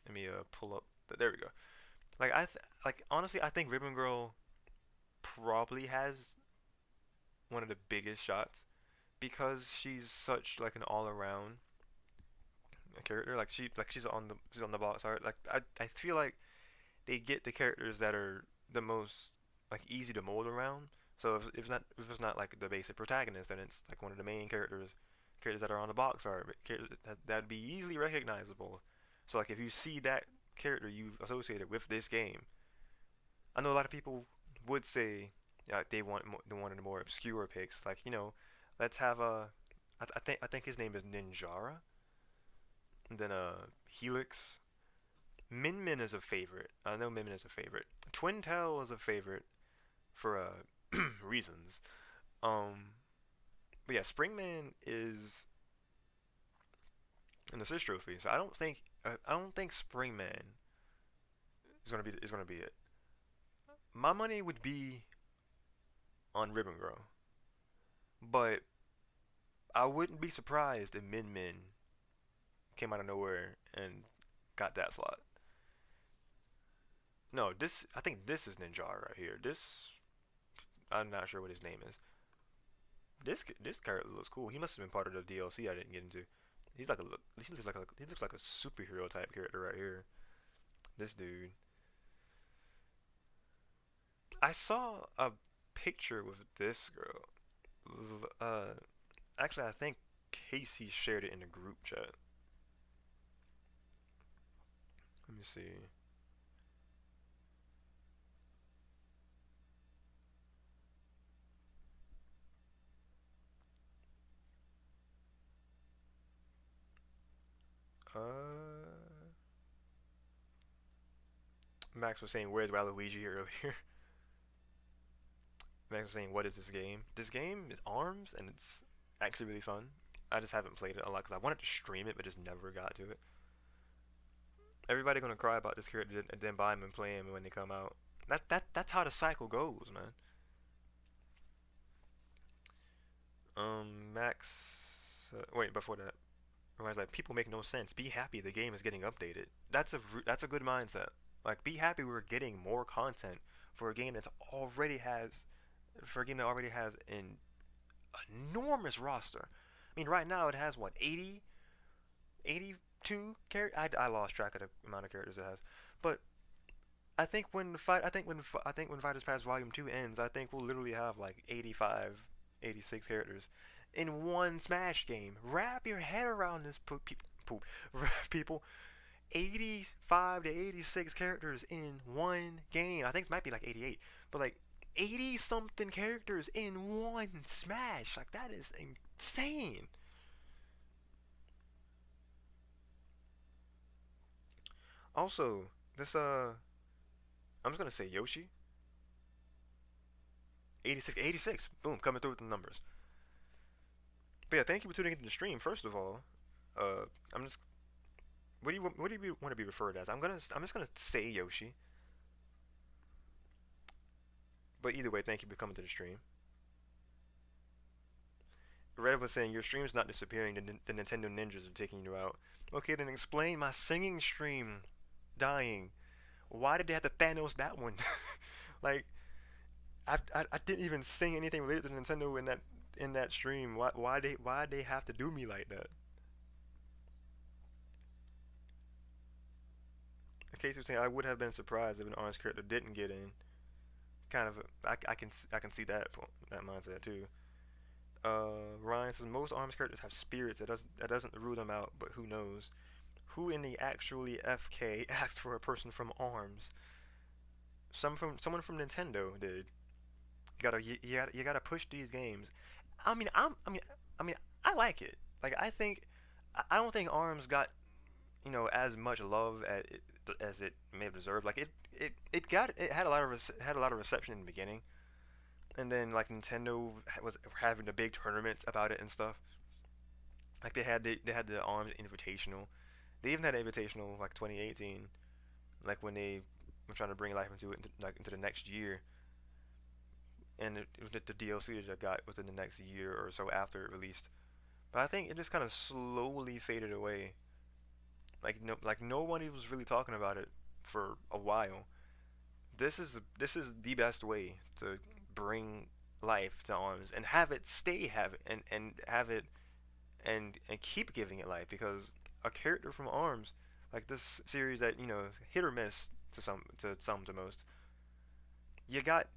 S1: Let me pull up. There we go. Like honestly, I think Ribbon Girl probably has one of the biggest shots because she's such like an all-around character. Like she's on the box art. Like I feel like they get the characters that are the most like easy to mold around. So if it's not like the basic protagonist, then it's like one of the main characters that are on the box art, characters that'd be easily recognizable. So like if you see that character you associated with this game, I know a lot of people would say they want one of the more obscure picks. Like let's have I think his name is Ninjara, and then Helix. Min Min is a favorite. I know Min Min is a favorite. Twintel is a favorite for reasons. But yeah, Springman is an assist trophy. So I don't think Springman is gonna be it. My money would be on Ribbon Girl, but I wouldn't be surprised if Min Min came out of nowhere and got that slot. No, I think this is Ninja right here. I'm not sure what his name is. This character looks cool. He must have been part of the DLC I didn't get into. He's like a look. He looks like a superhero type character right here. This dude. I saw a picture with this girl. Actually, I think Casey shared it in the group chat. Let me see. Max was saying, "Where's Waluigi?" earlier. Max was saying, "What is this game?" This game is ARMS, and it's actually really fun. I just haven't played it a lot because I wanted to stream it, but just never got to it. Everybody gonna cry about this character and then buy them and play them when they come out. That's how the cycle goes, man. Max. Wait, before that, reminds like people make no sense. Be happy the game is getting updated. That's a good mindset. Like, be happy we're getting more content for a game that already has an enormous roster. I mean, right now it has what, 80, 82 characters. I lost track of the amount of characters it has, but I think when Fighters Pass Volume 2 ends, I think we'll literally have like 85, 86 characters in one Smash game. Wrap your head around this, people. 85 to 86 characters in one game. I think it might be like 88, but like 80 something characters in one Smash. Like, that is insane. Also, this I'm just gonna say Yoshi. 86, boom, coming through with the numbers. But yeah, thank you for tuning into the stream. First of all, I'm just, what do you want to be referred as? I'm just gonna say Yoshi. But either way, thank you for coming to the stream. Red was saying your stream's not disappearing. The Nintendo ninjas are taking you out. Okay, then explain my singing stream dying. Why did they have to Thanos that one? Like, I didn't even sing anything related to Nintendo in that stream. Why they have to do me like that? In case you're saying, I would have been surprised if an orange character didn't get in. Kind of, I can see that mindset too. Ryan says most ARMS characters have spirits. That doesn't rule them out, but who knows? Who in the actually FK asked for a person from ARMS? Someone from Nintendo did. You gotta push these games. I mean, I like it. Like, I don't think ARMS got, as much love as it may have deserved. Like, it had a lot of reception in the beginning, and then like Nintendo was having the big tournaments about it and stuff. Like, they had the ARMS Invitational. They even had an Invitational like 2018, like when they were trying to bring life into the next year. And it was the DLC that I got within the next year or so after it released. But I think it just kind of slowly faded away. Like no one was really talking about it for a while. This is the best way to bring life to ARMS and have it and have it and keep giving it life, because a character from ARMS, like this series that, hit or miss to most, you got,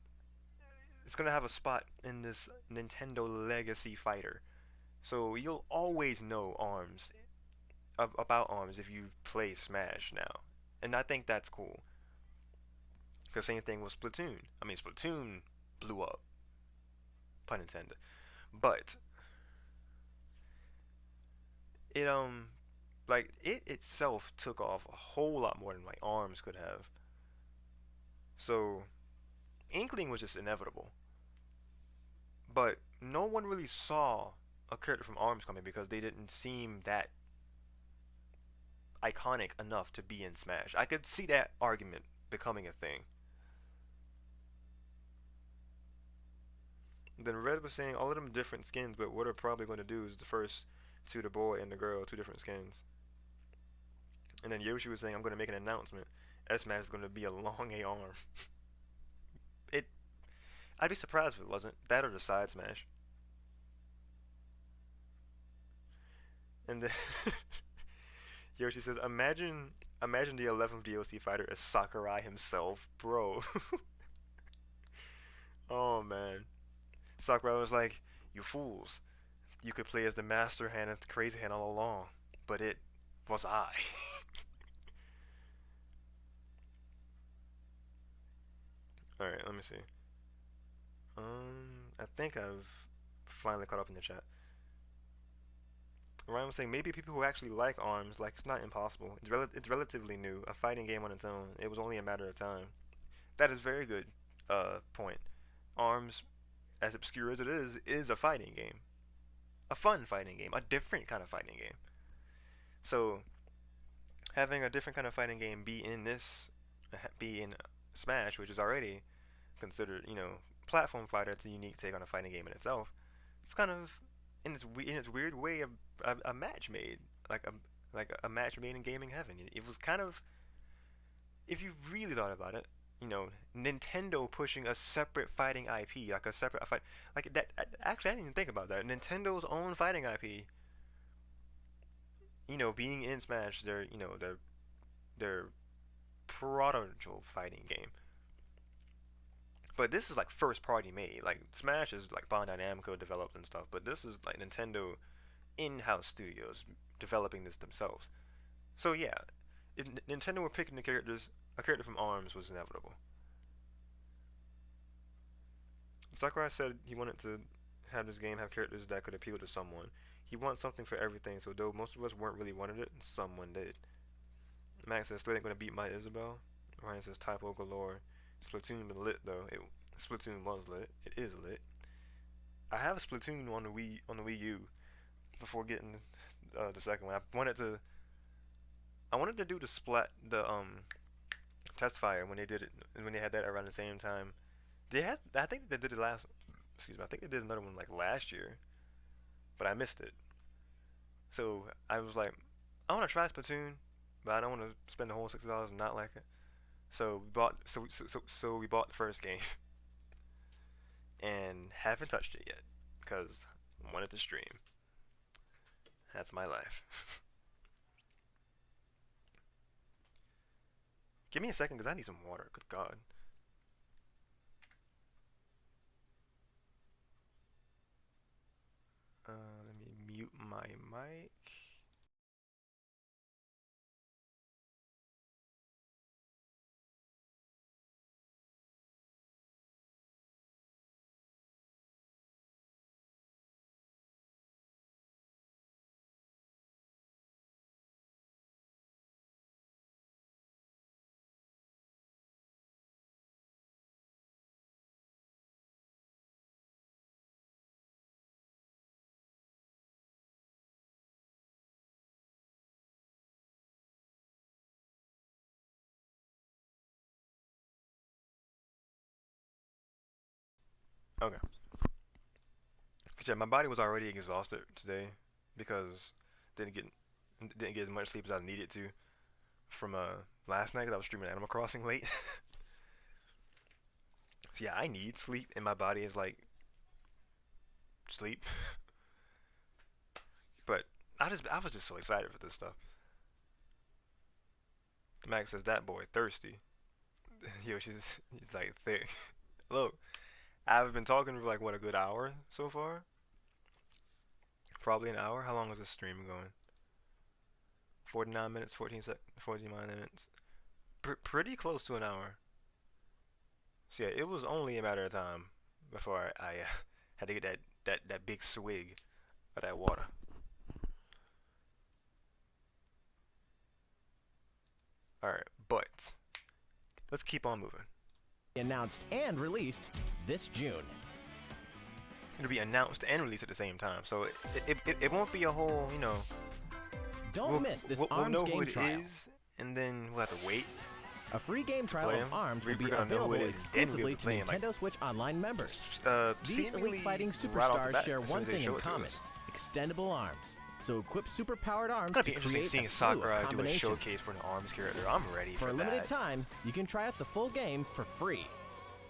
S1: it's gonna have a spot in this Nintendo Legacy fighter. So you'll always know about ARMS if you play Smash now, and I think that's cool. Cause same thing with Splatoon. I mean, Splatoon blew up, pun intended, but it like it itself took off a whole lot more than like ARMS could have. So Inkling was just inevitable. But no one really saw a character from ARMS coming because they didn't seem that iconic enough to be in Smash. I could see that argument becoming a thing. Then Red was saying all of them different skins, but what they're probably going to do is the first two, the boy and the girl, two different skins. And then Yoshi was saying, I'm going to make an announcement. S-Smash is going to be a long arm. I'd be surprised if it wasn't. That or the side smash. And then Yoshi says, imagine the 11th DLC fighter as Sakurai himself, bro. Oh man. Sakurai was like, you fools. You could play as the Master Hand and the Crazy Hand all along, but it was I. Alright, let me see. I think I've finally caught up in the chat. Ryan was saying maybe people who actually like ARMS, like it's not impossible. It's relatively new, a fighting game on its own. It was only a matter of time. That is very good point. ARMS, as obscure as it is a fighting game. A fun fighting game, a different kind of fighting game. So having a different kind of fighting game be in Smash, which is already considered, you know, platform fighter, it's a unique take on a fighting game in itself. It's kind of in its weird way a match made, like a match made in gaming heaven. It was kind of, if you really thought about it, you know, Nintendo pushing a separate fighting IP, like a separate fight, like that. Actually, I didn't even think about that. Nintendo's own fighting IP, you know, being in Smash, their prototype fighting game. But this is like first party made. Like Smash is like Bandai Namco developed and stuff, but this is like Nintendo in-house studios developing this themselves. So yeah, if Nintendo were picking a character from ARMS was inevitable. Sakurai said he wanted to have this game have characters that could appeal to someone. He wants something for everything, so though most of us weren't really wanted it, someone did. Max says, still ain't gonna beat my Isabel. Ryan says, typo galore. Splatoon been lit though. Splatoon was lit. It is lit. I have a Splatoon on the Wii U before getting the second one. I wanted to do the test fire when they did it, when they had that around the same time. I think they did it I think they did another one like last year, but I missed it. So I was like, I want to try Splatoon, but I don't want to spend the whole $60 and not like it. So we bought the first game and haven't touched it yet because I wanted to stream. That's my life. Give me a second because I need some water. Good God. Let me mute my mic. Okay. Cause yeah, my body was already exhausted today because didn't get as much sleep as I needed to from last night because I was streaming Animal Crossing late. So yeah, I need sleep, and my body is like sleep. But I was just so excited for this stuff. Max says that boy thirsty. Yo, he's like thick. Look, I've been talking for like what, a good hour so far? Probably an hour. How long is this stream going? 49 minutes, 49 minutes. Pretty close to an hour. So yeah, it was only a matter of time before I had to get that big swig of that water. Alright, but let's keep on moving.
S8: Announced and released this June.
S1: It'll be announced and released at the same time, so it won't be a whole, you know.
S8: Don't miss this
S1: we'll
S8: ARMS
S1: know
S8: game
S1: who it
S8: trial.
S1: Is, and then we'll have to wait.
S8: A free game trial
S1: Play
S8: of
S1: 'em.
S8: ARMS will
S1: We're
S8: be
S1: gonna know who
S8: available
S1: it is, then we'll be able
S8: exclusively
S1: to
S8: to
S1: play 'em, like,
S8: Nintendo Switch Online members. These
S1: Seemingly
S8: elite fighting
S1: right off the
S8: superstars
S1: bat,
S8: share
S1: as soon
S8: one
S1: as they
S8: thing
S1: show
S8: in
S1: it to
S8: common:
S1: us.
S8: extendable arms. So equip super-powered arms
S1: It's gonna
S8: to
S1: be interesting
S8: create
S1: seeing
S8: a slew of
S1: Sakurai do a
S8: combinations.
S1: showcase for an ARMS character. I'm ready
S8: For
S1: for
S8: a limited
S1: that.
S8: time, you can try out the full game for free.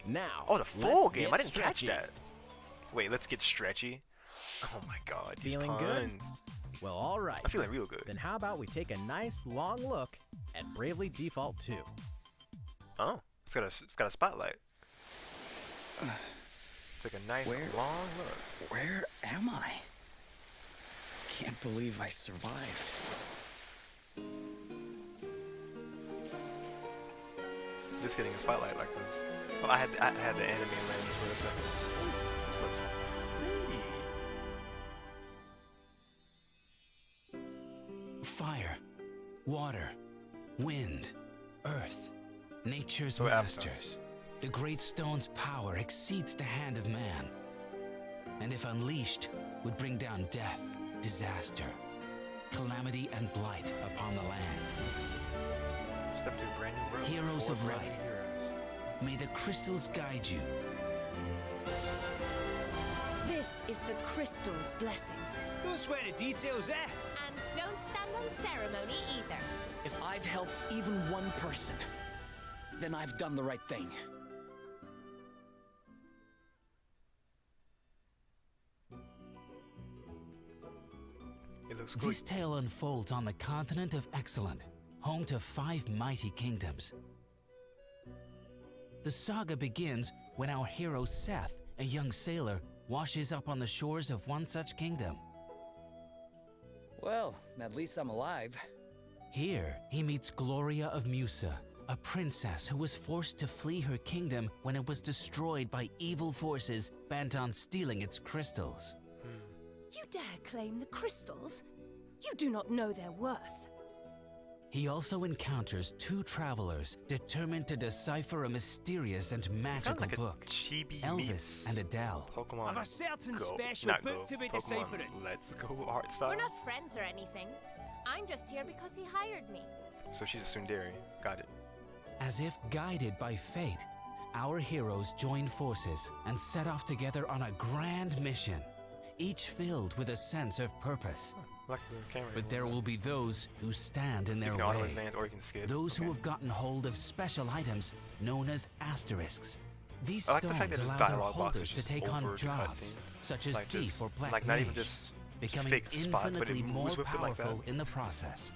S8: Now,
S1: Oh, the full
S8: let's
S1: game!
S8: get
S1: I didn't catch
S8: stretchy.
S1: that. Wait, let's get stretchy. Oh my God, these
S8: Feeling good?
S1: puns.
S8: Well, all right.
S1: I'm feeling real good.
S8: Then how about we take a nice long look at Bravely Default 2?
S1: Oh, it's got a spotlight. It's like a nice long look.
S6: Where am I? Can't believe I survived.
S1: Just getting a spotlight like this. Oh, I had the anime lens for a second. This looks pretty.
S3: Fire, water, wind, earth, nature's
S1: So
S3: masters. The great stone's power exceeds the hand of man, and if unleashed, would bring down death, disaster, calamity, and blight upon the land.
S1: Step to a brand new world.
S3: Heroes of
S1: brand
S3: light.
S1: new heroes.
S3: May the crystals guide you.
S11: This is the crystal's blessing.
S9: Don't swear the details, eh?
S4: And don't stand on ceremony either.
S6: If I've helped even one person, then I've done the right thing.
S1: It looks good.
S3: This tale unfolds on the continent of Excellent, home to 5 mighty kingdoms. The saga begins when our hero Seth, a young sailor, washes up on the shores of one such kingdom.
S6: Well, at least I'm alive.
S3: Here, he meets Gloria of Musa, a princess who was forced to flee her kingdom when it was destroyed by evil forces bent on stealing its crystals.
S11: You dare claim the crystals? You do not know their worth.
S3: He also encounters 2 travelers determined to decipher a mysterious and magical
S1: like a
S3: book,
S1: chibi
S3: Elvis
S1: meets
S3: and Adele.
S1: Pokemon.
S9: I've a certain
S1: Go.
S9: special
S1: Not
S9: book
S1: go.
S9: to be
S1: Pokemon
S9: deciphering.
S1: Let's go art style.
S4: We're not friends or anything. I'm just here because he hired me.
S1: So she's a tsundere. Got it.
S3: As if guided by fate, our heroes join forces and set off together on a grand mission, each filled with a sense of purpose.
S1: Like the camera.
S3: But there will be those who stand in
S1: You
S3: their
S1: can auto
S3: way.
S1: advance or you can skip.
S3: Those who
S1: Okay.
S3: have gotten hold of special items known as asterisks. These
S1: I like the fact
S3: stones
S1: that
S3: allow
S1: there's
S3: their
S1: dialogue boxes
S3: holders to
S1: just
S3: take on
S1: over the
S3: jobs,
S1: cutscenes.
S3: such as
S1: Like
S3: thief
S1: just-
S3: or black
S1: like not even
S3: mage,
S1: just
S3: becoming
S1: fixed spots, but it
S3: infinitely
S1: moves
S3: more
S1: with it like that.
S3: powerful in the process.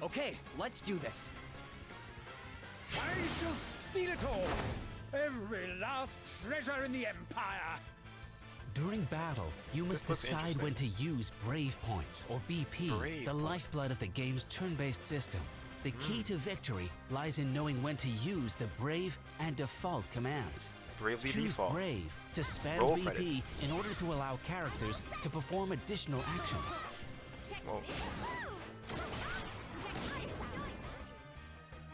S6: Okay, let's do this.
S9: I shall steal it all. Every last treasure in the Empire.
S3: During battle, you must
S1: looks
S3: decide when to use Brave Points, or BP,
S1: Brave
S3: the
S1: points.
S3: lifeblood of the game's turn-based system. The key to victory lies in knowing when to use the Brave and Default commands.
S1: Bravely
S3: Choose
S1: default.
S3: Brave to spend
S1: Roll
S3: BP
S1: credits.
S3: in order to allow characters to perform additional actions.
S1: Whoa.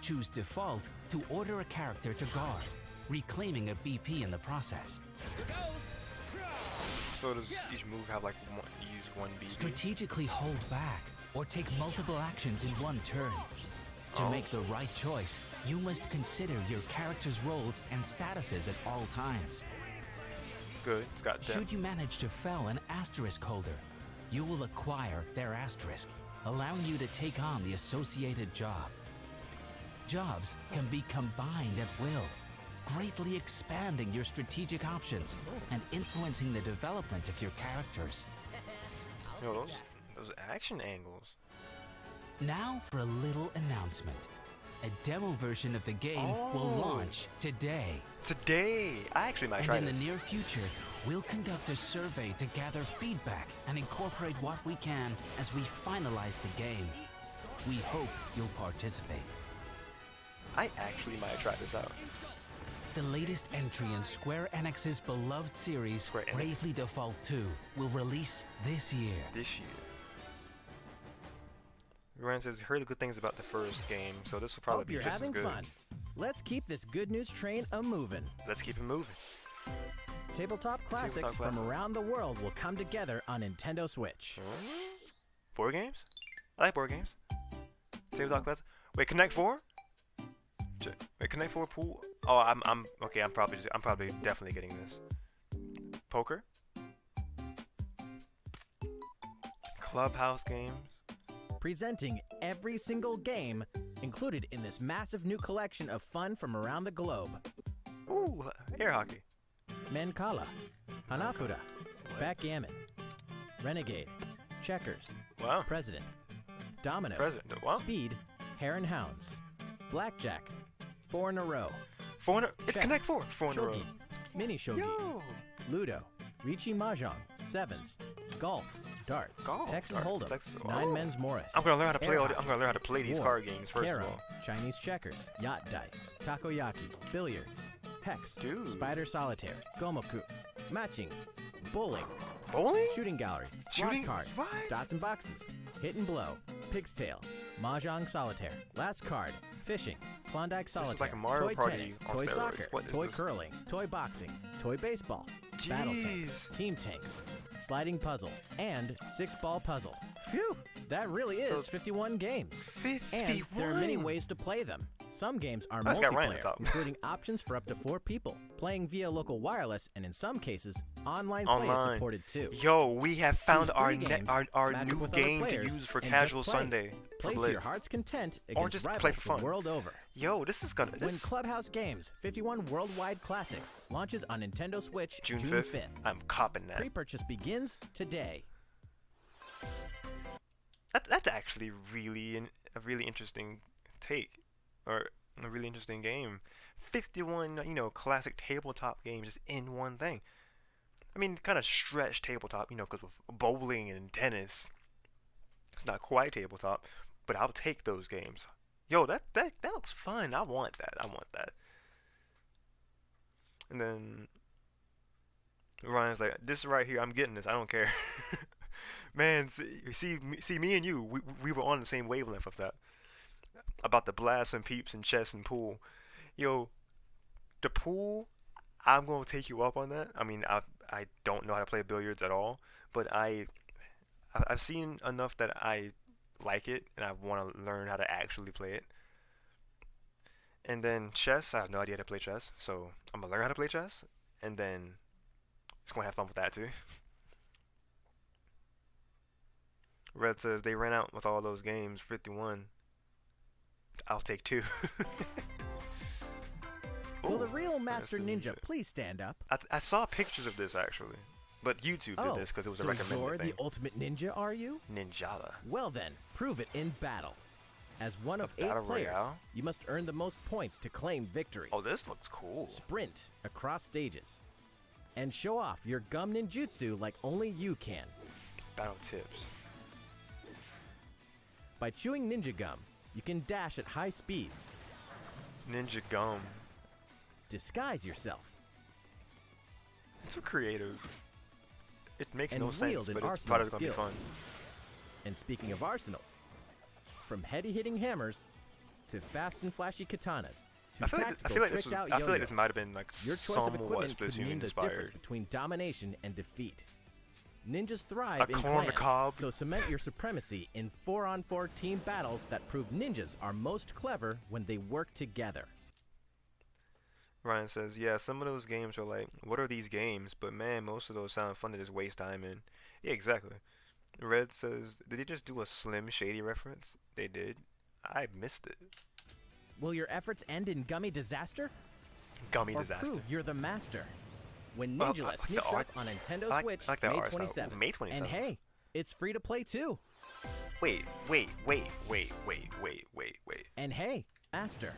S3: Choose Default to order a character to guard, reclaiming a BP in the process.
S1: So does each move have like use one BB?
S3: Strategically hold back or take multiple actions in one turn. To make the right choice, you must consider your character's roles and statuses at all times.
S1: Good. It's got depth.
S3: Should you manage to fell an asterisk holder, you will acquire their asterisk, allowing you to take on the associated job. Jobs can be combined at will, greatly expanding your strategic options and influencing the development of your characters.
S1: Yo, those action angles.
S3: Now for a little announcement. A demo version of the game will launch today.
S1: Today, I actually might try
S3: And in
S1: this.
S3: the near future, we'll conduct a survey to gather feedback and incorporate what we can as we finalize the game. We hope you'll participate.
S1: I actually might try this out.
S3: The latest entry in Square Enix's beloved series,
S1: Square Enix.
S3: Bravely Default 2, will release this year.
S1: This year. Ryan says he heard good things about the first game, so this will probably
S8: Hope
S1: be
S8: you're
S1: just
S8: having
S1: as good.
S8: fun. Let's keep this good news train a-moving.
S1: Let's keep it moving.
S8: Tabletop classics from around the world will come together on Nintendo Switch.
S1: Board games? I like board games. Tabletop class. Wait, Connect 4? Wait, Connect 4 pool? Oh, I'm okay. I'm probably definitely getting this. Poker. Clubhouse games.
S8: Presenting every single game included in this massive new collection of fun from around the globe.
S1: Ooh, air hockey.
S8: Menkala, Hanafuda, Backgammon, Renegade, Checkers,
S1: Wow.
S8: President, Dominoes,
S1: President, wow.
S8: Speed, Hare and Hounds, Blackjack, 4 in a row.
S1: It's
S8: Chess,
S1: Connect 4. 4 in a row.
S8: Shogi, Mini Shogi,
S1: Yo.
S8: Ludo, Riichi Mahjong, Sevens, Golf, Darts,
S1: Golf,
S8: Texas
S1: darts,
S8: Hold'em,
S1: Texas-
S8: Nine
S1: oh.
S8: Men's Morris.
S1: I'm gonna learn how to play
S8: Air
S1: I'm
S8: Hockey,
S1: gonna learn how to play these
S8: War,
S1: card games first
S8: Kero,
S1: of all.
S8: Chinese checkers, yacht dice, takoyaki, billiards, hex,
S1: Dude.
S8: spider solitaire, gomoku, matching, bowling,
S1: Bowling?
S8: shooting gallery, slot
S1: Shooting-
S8: cards,
S1: what?
S8: dots and boxes, hit and blow, pig's tail, mahjong solitaire, last card, fishing, Klondike solitaire,
S1: like a Mario
S8: toy
S1: Party
S8: tennis,
S1: on
S8: toy
S1: steroids.
S8: soccer,
S1: What is
S8: toy
S1: this?
S8: curling, toy boxing, toy baseball, battle tanks,
S1: Jeez.
S8: team tanks, sliding puzzle, and 6-ball puzzle. Phew! That really is 51 games.
S1: 51?
S8: And there are many ways to play them. Some games are
S1: Oh, it's got Ryan on
S8: multiplayer,
S1: top.
S8: including options for up to 4 people, playing via local wireless, and in some cases, online play is
S1: Online.
S8: supported too.
S1: Yo, we have found
S8: Choose
S1: our
S8: 3 games,
S1: our
S8: match up
S1: new
S8: with other
S1: game to
S8: players,
S1: use for
S8: and
S1: casual
S8: just play.
S1: Sunday.
S8: Play
S1: for
S8: to your
S1: Blitz.
S8: heart's content
S1: Or
S8: against
S1: just play
S8: rivals
S1: for fun.
S8: the world over.
S1: Yo, this is gonna.
S8: When
S1: This
S8: Clubhouse Games 51 Worldwide Classics launches on Nintendo Switch
S1: June 5th. I'm copping that.
S8: Pre-purchase begins today.
S1: That's actually a really interesting take, or a really interesting game. 51, classic tabletop games just in one thing. I mean, kind of stretched tabletop, because with bowling and tennis, it's not quite tabletop, but I'll take those games. Yo, that looks fun. I want that. And then Ryan's like, this right here, I'm getting this. I don't care. Man, see me and you, we were on the same wavelength of that. About the blast and peeps and chess and pool. Yo, the pool, I'm going to take you up on that. I mean, I don't know how to play billiards at all, but I've seen enough that I like it, and I want to learn how to actually play it. And then chess, I have no idea how to play chess, so I'm going to learn how to play chess, and then it's going to have fun with that too. Red says they ran out with all those games, 51. I'll take 2.
S8: Will the real Master
S1: Master
S8: Ninja
S1: Ninja.
S8: please stand up?
S1: I saw pictures of this actually, but YouTube did this because it was a
S8: so
S1: recommended
S8: you're
S1: thing.
S8: the ultimate ninja, are you?
S1: Ninjala.
S8: Well then, prove it in battle. As one of 8
S1: battle
S8: players,
S1: royale?
S8: you must earn the most points to claim victory.
S1: Oh, this looks cool.
S8: Sprint across stages. And show off your gum ninjutsu like only you can.
S1: Battle tips.
S8: By chewing ninja gum, you can dash at high speeds,
S1: Ninja gum.
S8: disguise yourself,
S1: It's so creative. It makes
S8: and
S1: no
S8: wield
S1: sense,
S8: an
S1: but it's
S8: arsenal
S1: probably
S8: of
S1: gonna be fun.
S8: skills. And speaking of arsenals, from heady-hitting hammers to fast and flashy katanas to
S1: I feel
S8: tactical
S1: like
S8: tricked-out
S1: this
S8: yo-yos,
S1: might have been like
S8: your choice of
S1: somewhat
S8: equipment could mean
S1: Splatoon
S8: the difference
S1: inspired.
S8: between domination and defeat. Ninjas thrive
S1: A
S8: in
S1: corn on the
S8: clans,
S1: cob.
S8: so cement your supremacy in 4-on-4 team battles that prove ninjas are most clever when they work together.
S1: Ryan says, yeah, some of those games are like, what are these games? But man, most of those sound fun to just waste time in. Yeah, exactly. Red says, did they just do a Slim Shady reference? They did. I missed it.
S8: Will your efforts end in gummy disaster?
S1: Gummy
S8: or
S1: disaster.
S8: prove you're the master? When
S1: Well,
S8: Ninjala
S1: I like the
S8: sneaks
S1: art.
S8: up on Nintendo
S1: I like-
S8: Switch
S1: I like that
S8: May
S1: art style.
S8: 27th.
S1: May 27th.
S8: And hey, it's free to play too.
S1: Wait.
S8: And hey, Master,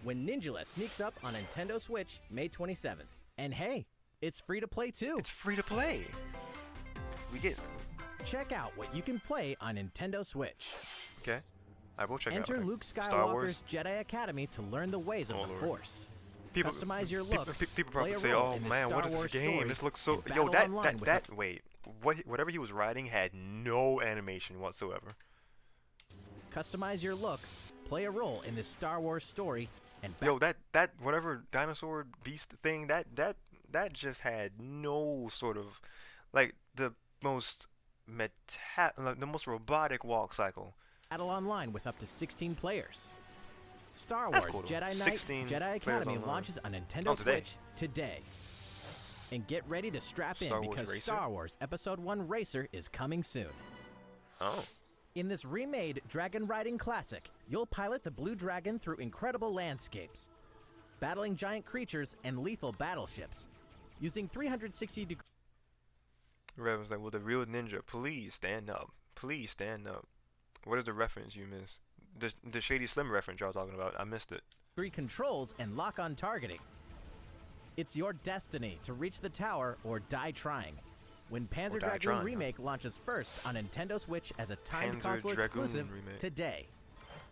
S8: when Ninjala sneaks up on Nintendo Switch May 27th. And hey, it's free to play too.
S1: It's free to play. We get.
S8: Check out what you can play on Nintendo Switch.
S1: Okay. I will check
S8: Enter
S1: out.
S8: Luke
S1: Star Wars.
S8: Skywalker's Jedi Academy to learn the ways of
S1: Oh,
S8: the
S1: Lord.
S8: Force.
S1: People,
S8: Customize your look.
S1: People
S8: play
S1: probably
S8: a
S1: say,
S8: role
S1: "Oh
S8: in this
S1: man,
S8: Star
S1: what is
S8: Wars
S1: this game?
S8: story
S1: This looks so."
S8: and
S1: Yo,
S8: battle online with
S1: wait. Whatever he was writing had no animation whatsoever.
S8: Customize your look, play a role in this Star Wars story, and
S1: Yo, that whatever dinosaur beast thing, that just had no sort of, like, the most robotic walk cycle.
S8: battle online with up to 16 players. Star
S1: That's
S8: Wars
S1: cool, though.
S8: Jedi Knight
S1: 16
S8: Jedi
S1: players
S8: Academy
S1: online.
S8: launches on Nintendo
S1: Oh, today.
S8: Switch today. And get ready to strap in
S1: Star Wars
S8: because
S1: Racer?
S8: Star Wars Episode 1 Racer is coming soon.
S1: Oh.
S8: In this remade dragon riding classic, you'll pilot the Blue Dragon through incredible landscapes, battling giant creatures and lethal battleships, using 360 degree
S1: Red was like, "Will the real ninja please stand up? Please stand up." What is the reference you missed? The Shady Slim reference y'all talking about? I missed it.
S8: 3 controls and lock on targeting. It's your destiny to reach the tower or die trying. When Panzer Dragoon Remake launches first on Nintendo Switch as a timed console exclusive today.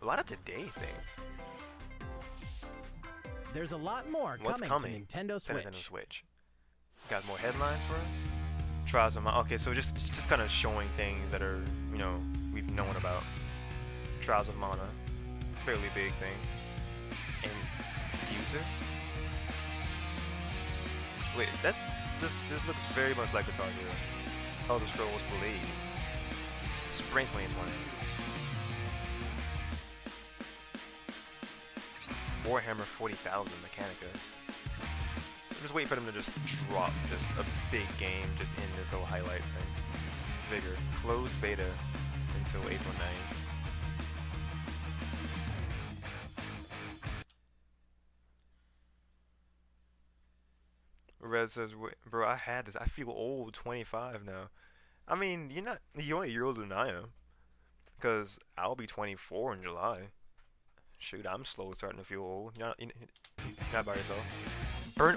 S1: A lot of today things.
S8: There's a lot more coming to Nintendo Switch.
S1: Nintendo Switch. Got more headlines for us? Trials of Mana. Okay, so just kind of showing things that are, you know, we've known about. Trials of Mana. Fairly big thing. And User? Wait, this looks very much like Guitar Hero. Elder Scrolls Blades. Sprinkling one. Warhammer 40,000 Mechanicus. I'm just waiting for them to just drop just a big game just in this little highlights thing. Vigor. Closed beta until April 9th. Red says, "Bro, I had this. I feel old, 25 now." I mean, you're only a year older than I am. Because I'll be 24 in July. Shoot, I'm slowly starting to feel old. You're not by yourself. We're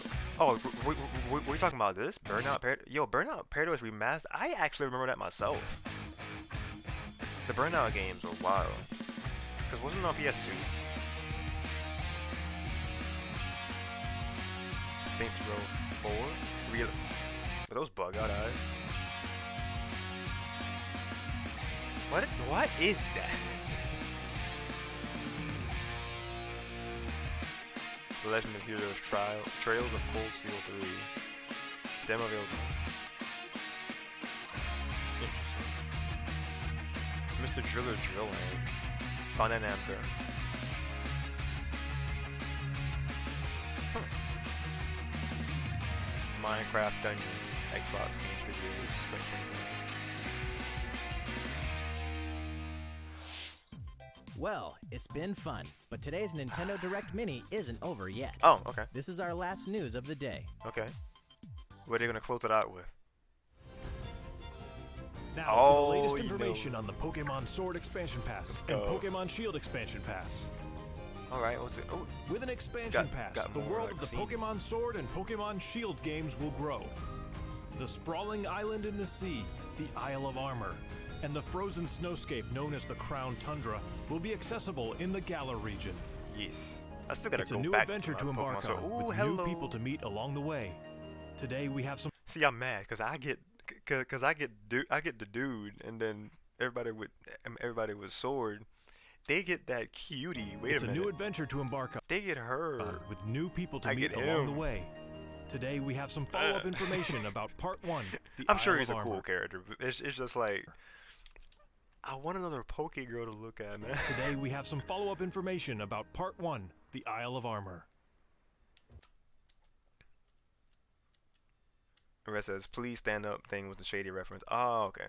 S1: talking about this? Burnout Paradise? Yo, Burnout Paradise Remastered? I actually remember that myself. The Burnout games were wild. Because wasn't it on PS2? Saints Row 4? Real? Are those bug out eyes? What is that? The Legend of Heroes Trails of Cold Steel 3. Demo available. Mr. Driller Drilling. Fun and Amber. Minecraft Dungeons. Xbox Game Studios. Spring 2020.
S8: Well, it's been fun, but today's Nintendo Direct Mini isn't over yet.
S1: Oh, okay.
S8: This is our last news of the day.
S1: Okay. What are you going to close it out with?
S12: Now for the latest information on the Pokemon Sword Expansion Pass and Pokemon Shield Expansion Pass.
S1: Alright, what's it? Oh,
S12: with an expansion pass, the world of the Pokemon Sword and Pokemon Shield games will grow. The sprawling island in the sea, the Isle of Armor, and the frozen snowscape known as the Crown Tundra will be accessible in the Galar region.
S1: Yes. I still gotta
S12: it's
S1: go
S12: a new
S1: back
S12: adventure to embark on, with new people to meet along the way. Today we have some.
S1: See, I'm mad because I get the dude, and then everybody with sword. They get that cutie. Wait a minute.
S12: It's a new adventure to embark on.
S1: They get her
S12: with new people to meet along the way. Today we have some follow-up information about Part 1.
S1: I'm sure he's a cool character. But it's just like I want another Poke Girl to look at, man.
S12: Today we have some follow-up information about Part 1, the Isle of Armor.
S1: Red says, "Please stand up" thing with the shady reference. Oh, okay.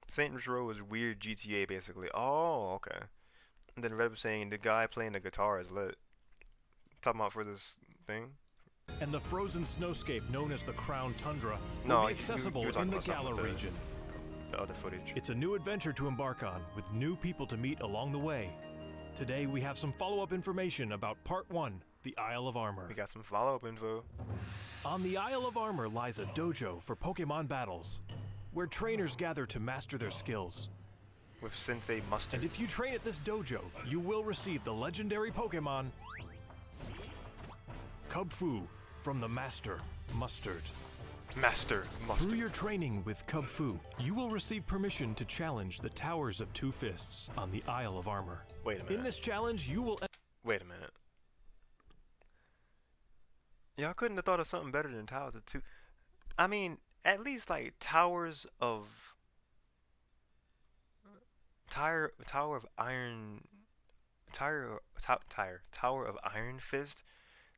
S1: Saints Row is weird GTA, basically. Oh, okay. And then Red was saying the guy playing the guitar is lit. Talking about for this thing?
S12: And the frozen snowscape known as the Crown Tundra will be accessible in the Galar region.
S1: The other footage.
S12: It's a new adventure to embark on, with new people to meet along the way. Today we have some follow-up information about Part 1, the Isle of Armor.
S1: We got some follow-up info.
S12: On the Isle of Armor lies a dojo for Pokemon battles, where trainers gather to master their skills.
S1: With Sensei Mustard.
S12: And if you train at this dojo, you will receive the legendary Pokemon Kubfu from the Master Mustard.
S1: Master Mustard.
S12: Through your training with Kubfu, you will receive permission to challenge the Towers of Two Fists on the Isle of Armor.
S1: Wait a minute.
S12: In this challenge, you will...
S1: Wait a minute. Y'all couldn't have thought of something better than Towers of Two... I mean, at least like Towers of... Tower of Iron... Tower of Iron Fist?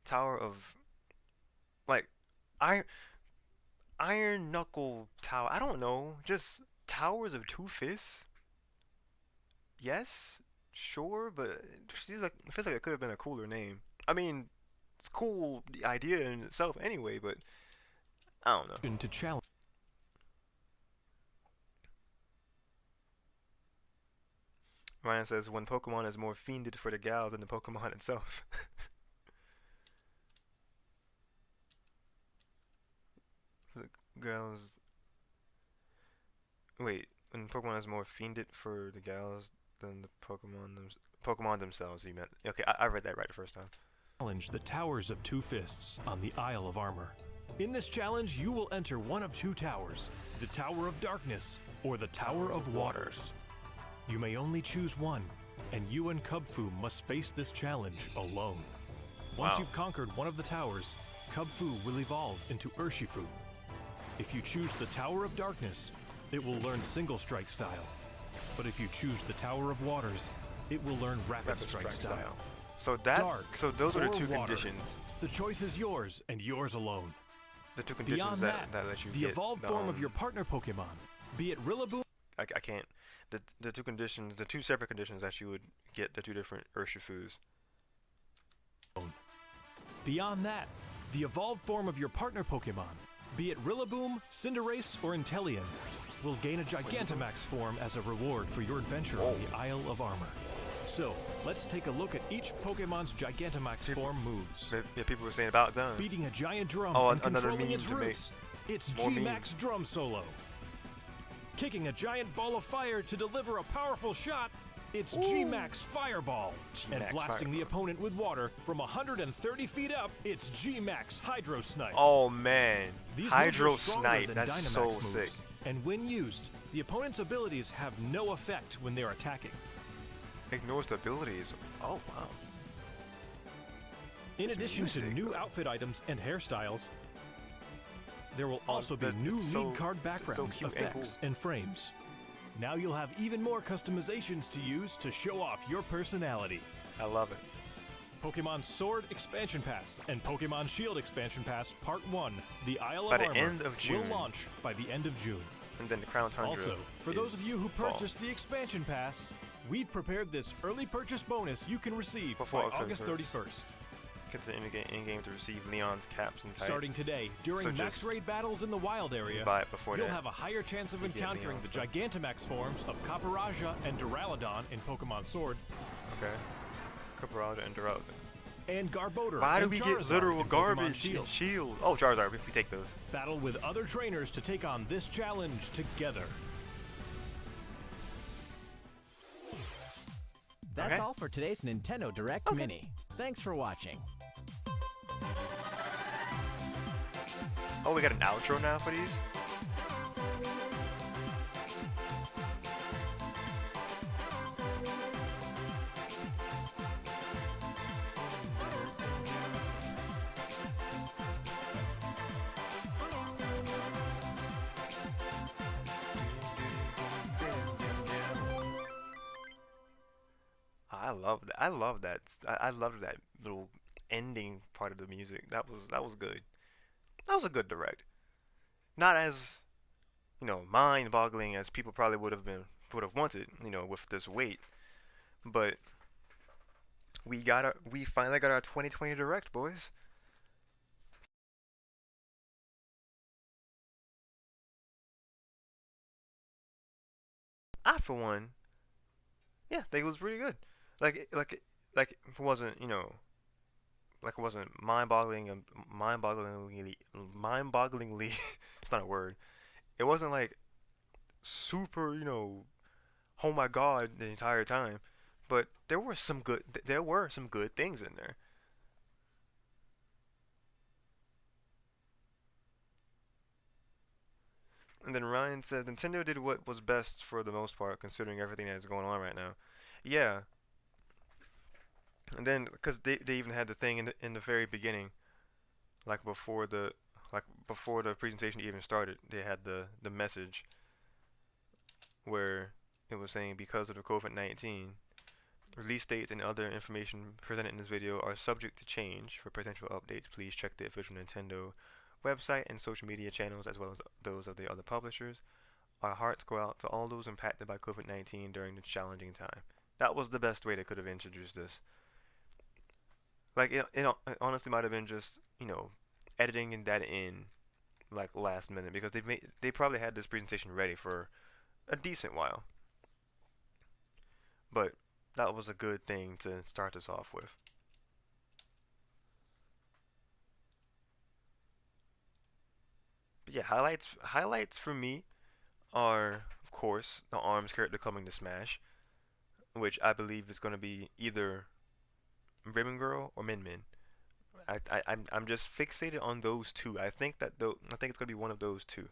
S1: Tower of... Like... Iron Knuckle Tower. I don't know. Just Towers of Two Fists? Yes? Sure, but it feels like it could have been a cooler name. I mean, it's a cool idea in itself anyway, but I don't know.
S12: To challenge.
S1: Ryan says when Pokemon is more fiended for the gals than the Pokemon itself. The gals. Wait, when Pokemon is more fiended for the gals than the Pokemon themselves. You meant? Okay, I read that right the first time.
S12: Challenge the Towers of Two Fists on the Isle of Armor. In this challenge, you will enter one of two towers, the Tower of Darkness or the Tower of Waters. You may only choose one, and you and Kubfu must face this challenge alone. Once you've conquered one of the towers, Kubfu will evolve into Urshifu. If you choose the Tower of Darkness, it will learn Single Strike style. But if you choose the Tower of Waters, it will learn Rapid Strike style.
S1: So those are the two conditions.
S12: The choice is yours and yours alone.
S1: The two conditions that let you
S12: the
S1: get
S12: evolved form of your partner Pokemon, be it Rillaboom.
S1: I can't. The two conditions, the two separate conditions that you would get the two different Urshifus.
S12: Beyond that, the evolved form of your partner Pokemon, be it Rillaboom, Cinderace, or Inteleon, will gain a Gigantamax form as a reward for your adventure on the Isle of Armor. So, let's take a look at each Pokemon's Gigantamax form moves.
S1: Yeah, people were saying about done.
S12: Beating a giant drum
S1: and
S12: controlling its roots. It's G-Max Drum Solo. Kicking a giant ball of fire to deliver a powerful shot. It's G-Max Fireball. And blasting the opponent with water from 130 feet up. It's G-Max Hydro Snipe.
S1: Oh man,
S12: These
S1: Hydro
S12: moves are stronger
S1: Snipe.
S12: than
S1: That's
S12: Dynamax
S1: so
S12: moves.
S1: sick.
S12: And when used, the opponent's abilities have no effect when they're attacking.
S1: Ignores the abilities. Oh wow.
S12: In addition to new outfit items and hairstyles, there will also be new league card backgrounds, effects, and frames. Now you'll have even more customizations to use to show off your personality.
S1: I love it.
S12: Pokemon Sword Expansion Pass and Pokemon Shield Expansion Pass Part 1, The Isle
S1: By
S12: of
S1: the
S12: Armor,
S1: end of June.
S12: will launch by the end of June.
S1: And then the Crown Tundra.
S12: Also, for those of
S1: is
S12: you who
S1: fall.
S12: purchased the Expansion Pass, we've prepared this early purchase bonus you can receive
S1: Before
S12: by
S1: October
S12: August 31st.
S1: Get the in-game to receive Leon's caps and tights.
S12: Starting today, during
S1: So
S12: max
S1: just
S12: raid battles in the wild area,
S1: buy it before
S12: you'll
S1: that.
S12: have a higher chance of
S1: You get
S12: encountering
S1: Leon's
S12: the Gigantamax forms of Caparaja and Duraludon in Pokemon Sword,
S1: Okay. Caparada and Duraludon.
S12: and Garbodor
S1: Why do
S12: and
S1: we
S12: Charizard
S1: get literal
S12: in Pokemon
S1: garbage?
S12: Shield.
S1: Shield. Oh, Charizard. We take those.
S12: Battle with other trainers to take on this challenge together.
S8: That's all for today's Nintendo Direct Mini. Thanks for watching.
S1: Oh, we got an outro now for these? I love that. I love that. I loved that little ending part of the music. That was good. That was a good direct. Not as, mind-boggling as people probably would have wanted, with this wait. But we finally got our 2020 direct, boys. I, for one, yeah, think it was pretty good. Like it wasn't, like it wasn't mind-bogglingly, it's not a word. It wasn't like super, oh my god the entire time. But there were some good things in there. And then Ryan said Nintendo did what was best for the most part, considering everything that's going on right now. Yeah. And then, because they even had the thing in the very beginning, like before the presentation even started, they had the message where it was saying because of the COVID-19, release dates and other information presented in this video are subject to change. For potential updates, please check the official Nintendo website and social media channels, as well as those of the other publishers. Our hearts go out to all those impacted by COVID-19 during this challenging time. That was the best way they could have introduced this. Like, it honestly might have been just, editing that in, like, last minute, because they probably had this presentation ready for a decent while. but that was a good thing to start this off with. But yeah, highlights for me are, of course, the ARMS character coming to Smash, which I believe is going to be either Ribbon Girl or Min Min. I'm just fixated on those two. I think I think it's going to be one of those two.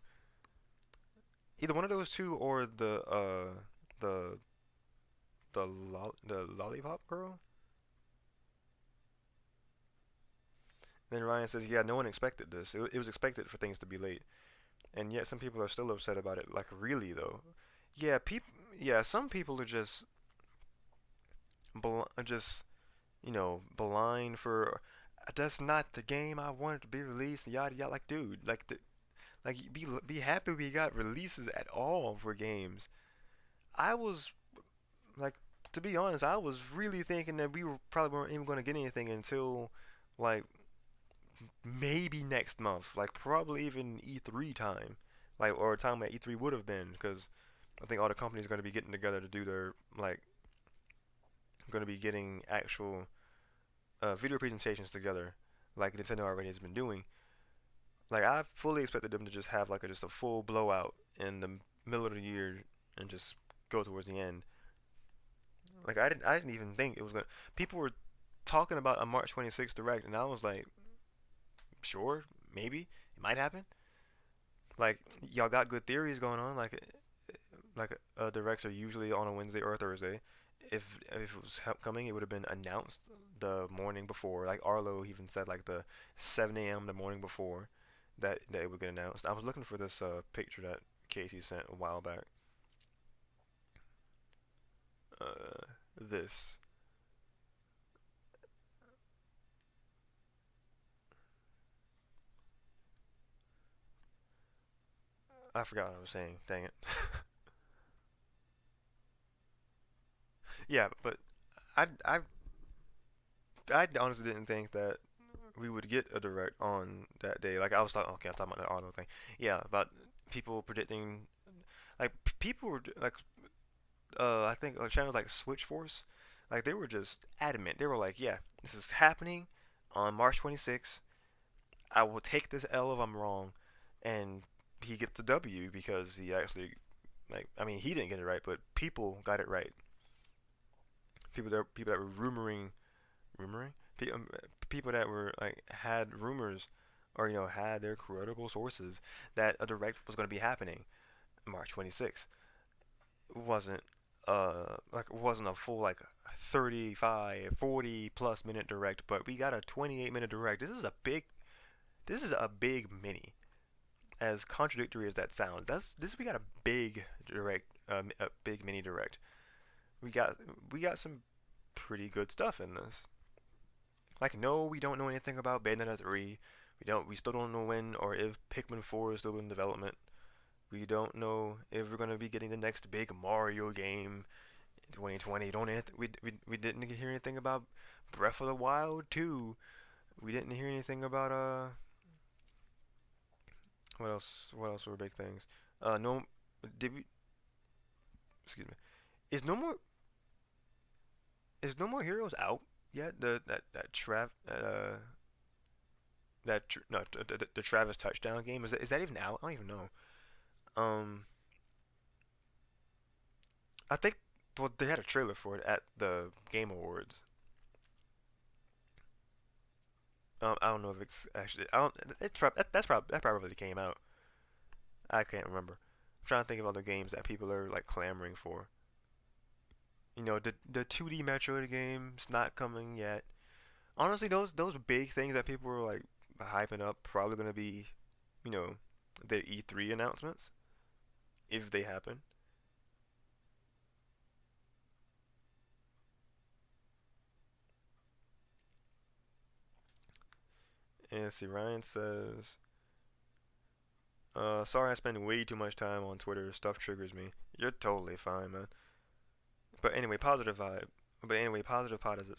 S1: Either one of those two or the the lollipop girl. Then Ryan says, "Yeah, no one expected this. It was expected for things to be late, and yet some people are still upset about it. Like, really though? Yeah, Yeah, some people are just blind for. That's not the game I wanted to be released. Yada yada. Like, dude, be happy we got releases at all for games. I was like, to be honest, I was really thinking that we probably weren't even going to get anything until like maybe next month, like probably even E3 time, like or a time that E3 would have been, because I think all the companies are going to be getting together to do their like going to be getting actual video presentations together, like Nintendo already has been doing. Like I fully expected them to just have like just a full blowout in the middle of the year and just go towards the end. Like I didn't even think it was gonna. People were talking about a March 26th direct, and I was like, sure, maybe it might happen. Like y'all got good theories going on. Like directs are usually on a Wednesday or a Thursday. If it was coming, it would have been announced the morning before. Like Arlo even said, like the 7 a.m. the morning before that it would get announced. I was looking for this picture that Casey sent a while back. This. I forgot what I was saying. Dang it. Yeah, but I I I honestly didn't think that we would get a direct on that day. Like I was talking, okay, I'm talking about the auto thing. Yeah, about people predicting, like people were like, I think like channels like Switch Force, like they were just adamant. They were like, yeah, this is happening on March 26th. I will take this L if I'm wrong, and he gets the W because he actually, like, I mean, he didn't get it right, but people got it right. People that were rumoring, people that were like had rumors, or had their credible sources that a direct was going to be happening March 26th. It wasn't a full like 35, 40 plus minute direct, but we got a 28-minute direct. This is a big mini. As contradictory as that sounds, we got a big direct, a big mini direct. We got some pretty good stuff in this. Like, no, we don't know anything about Bayonetta 3. We still don't know when or if Pikmin 4 is still in development. We don't know if we're gonna be getting the next big Mario game in 2020. We didn't hear anything about Breath of the Wild 2. We didn't hear anything about what else? What else were big things? No, did we? Excuse me. Is no more is No More Heroes out yet? The Travis touchdown game, is that even out? I don't even know. Um, I think they had a trailer for it at the Game Awards. I don't know if it's actually. I don't. That probably came out. I can't remember. I'm trying to think of other games that people are like clamoring for. The 2D Metroid game's not coming yet. Honestly, those big things that people were like hyping up probably gonna be, you know, the E3 announcements if they happen. And let's see, Ryan says, sorry I spend way too much time on Twitter. Stuff triggers me. You're totally fine, man. But anyway, positive vibe. But anyway, positives.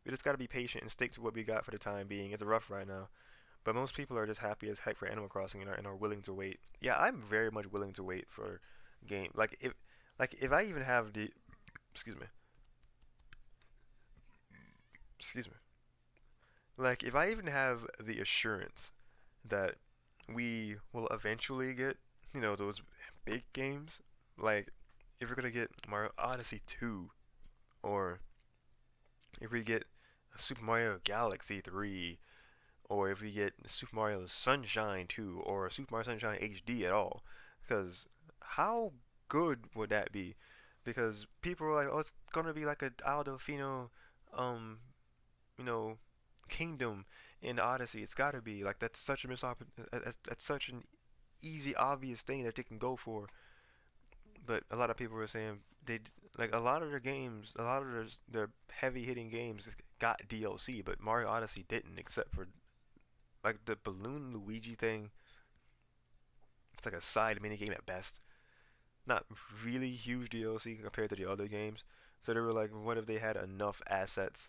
S1: We just gotta be patient and stick to what we got for the time being. It's rough right now, but most people are just happy as heck for Animal Crossing and are willing to wait. Yeah, I'm very much willing to wait for game. Like if Like if I even have the, excuse me, excuse me. Like if I even have the assurance that we will eventually get, those big games, like if we're gonna get Mario Odyssey 2, or if we get Super Mario Galaxy 3, or if we get Super Mario Sunshine 2, or Super Mario Sunshine HD at all, because how good would that be? Because people are like, oh, it's gonna be like a Isle Delfino, um, you know, kingdom in Odyssey. It's gotta be like that's such a that's such an easy, obvious thing that they can go for. But a lot of people were saying like a lot of their games, a lot of their heavy hitting games got DLC, but Mario Odyssey didn't, except for like the balloon Luigi thing. It's like a side mini game at best. Not really huge DLC compared to the other games. So they were like, what if they had enough assets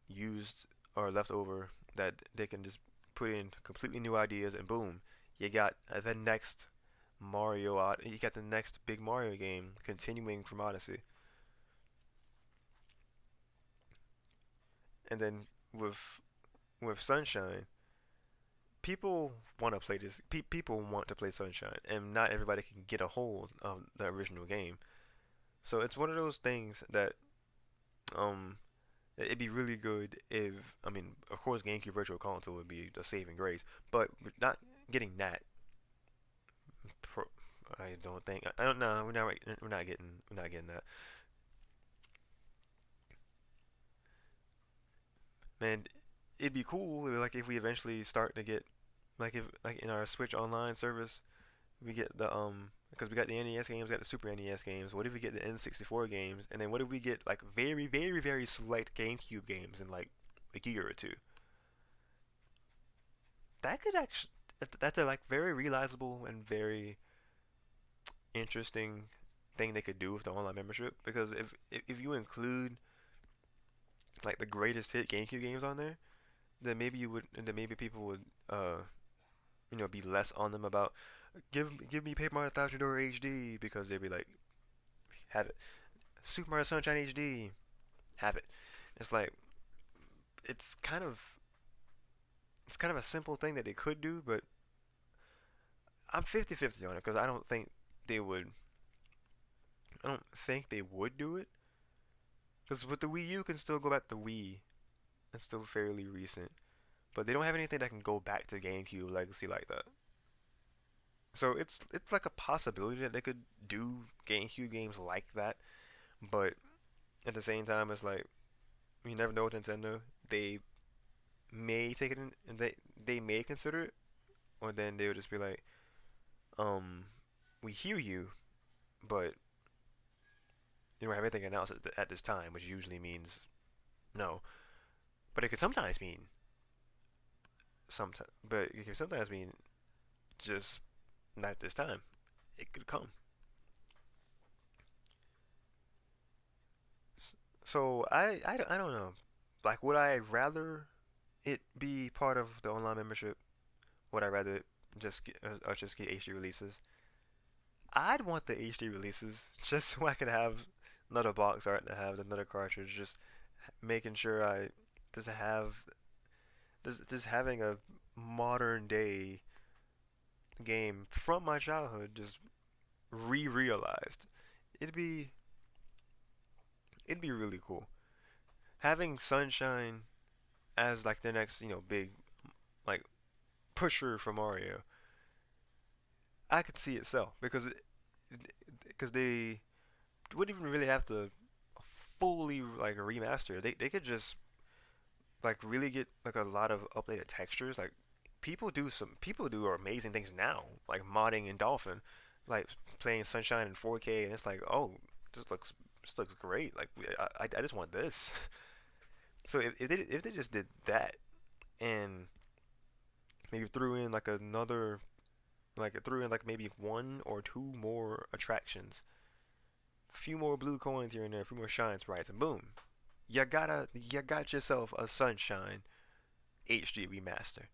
S1: used or left over that they can just put in completely new ideas, and boom, you got the next you got the next big Mario game continuing from Odyssey. And then with Sunshine, people want to play this. People want to play Sunshine, and not everybody can get a hold of the original game. So it's one of those things that um it'd be really good if, I mean, of course, GameCube Virtual Console would be the saving grace, but we're not getting that. I don't think. I don't know. We're not getting that. Man, it'd be cool like if we eventually start to get like if like in our Switch Online service we get the because we got the NES games, we got the Super NES games. What if we get the N64 games, and then what if we get like very very very select GameCube games in like a year or two? That could actually that's a like very realizable and very interesting thing they could do with the online membership, because if you include like the greatest hit GameCube games on there, then maybe people would be less on them about give me Paper Mario Thousand Door HD, because they'd be like, have it. Super Mario Sunshine HD, have it. It's like it's kind of it's kind of a simple thing that they could do, but I'm 50-50 on it, because they would I don't think they would do it, because with the Wii U you can still go back to Wii. It's still fairly recent, but they don't have anything that can go back to GameCube legacy like that. So it's like a possibility that they could do GameCube games like that, but at the same time, it's like you never know with Nintendo. They may take it in, and they may consider it, or then they would just be like, we hear you, but you don't have anything announced at this time, which usually means no. But it could sometimes mean but it can sometimes mean just not at this time. It could come. So I don't know. Like, would I rather it be part of the online membership? Would I rather just get HD releases? I'd want the HD releases just so I could have another box art, to have another cartridge, just making sure I just have just having a modern day game from my childhood just re-realized. It'd be it'd be really cool. Having Sunshine as like the next, big like pusher for Mario. I could see it sell, because they wouldn't even really have to fully like remaster. They could just like really get like a lot of updated textures. Like people do amazing things now, like modding in Dolphin, like playing Sunshine in 4K, and it's like, oh, this looks great. Like I just want this. So if they just did that, and maybe threw in like another like it threw in like maybe one or two more attractions, a few more blue coins here and there, a few more shine sprites, and boom, you got yourself a Sunshine HD remaster.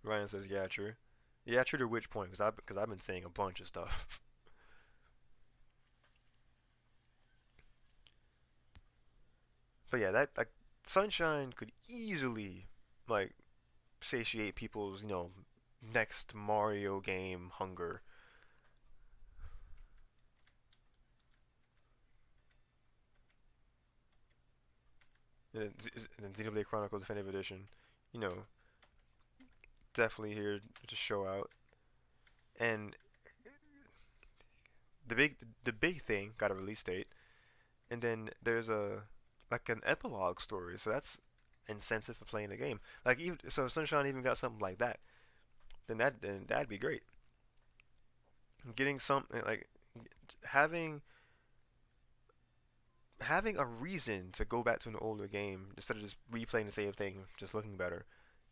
S1: Ryan says, yeah, true. Yeah, trigger which point? Because I've been saying a bunch of stuff. But yeah, that like Sunshine could easily like satiate people's next Mario game hunger. And then Xenoblade Chronicles Definitive Edition, you know, definitely here to show out. And the big thing got a release date, and then there's a like an epilogue story, so that's incentive for playing the game. Like even so, Sunshine even got something like that. Then that'd be great. Getting something like having having a reason to go back to an older game instead of just replaying the same thing, just looking better.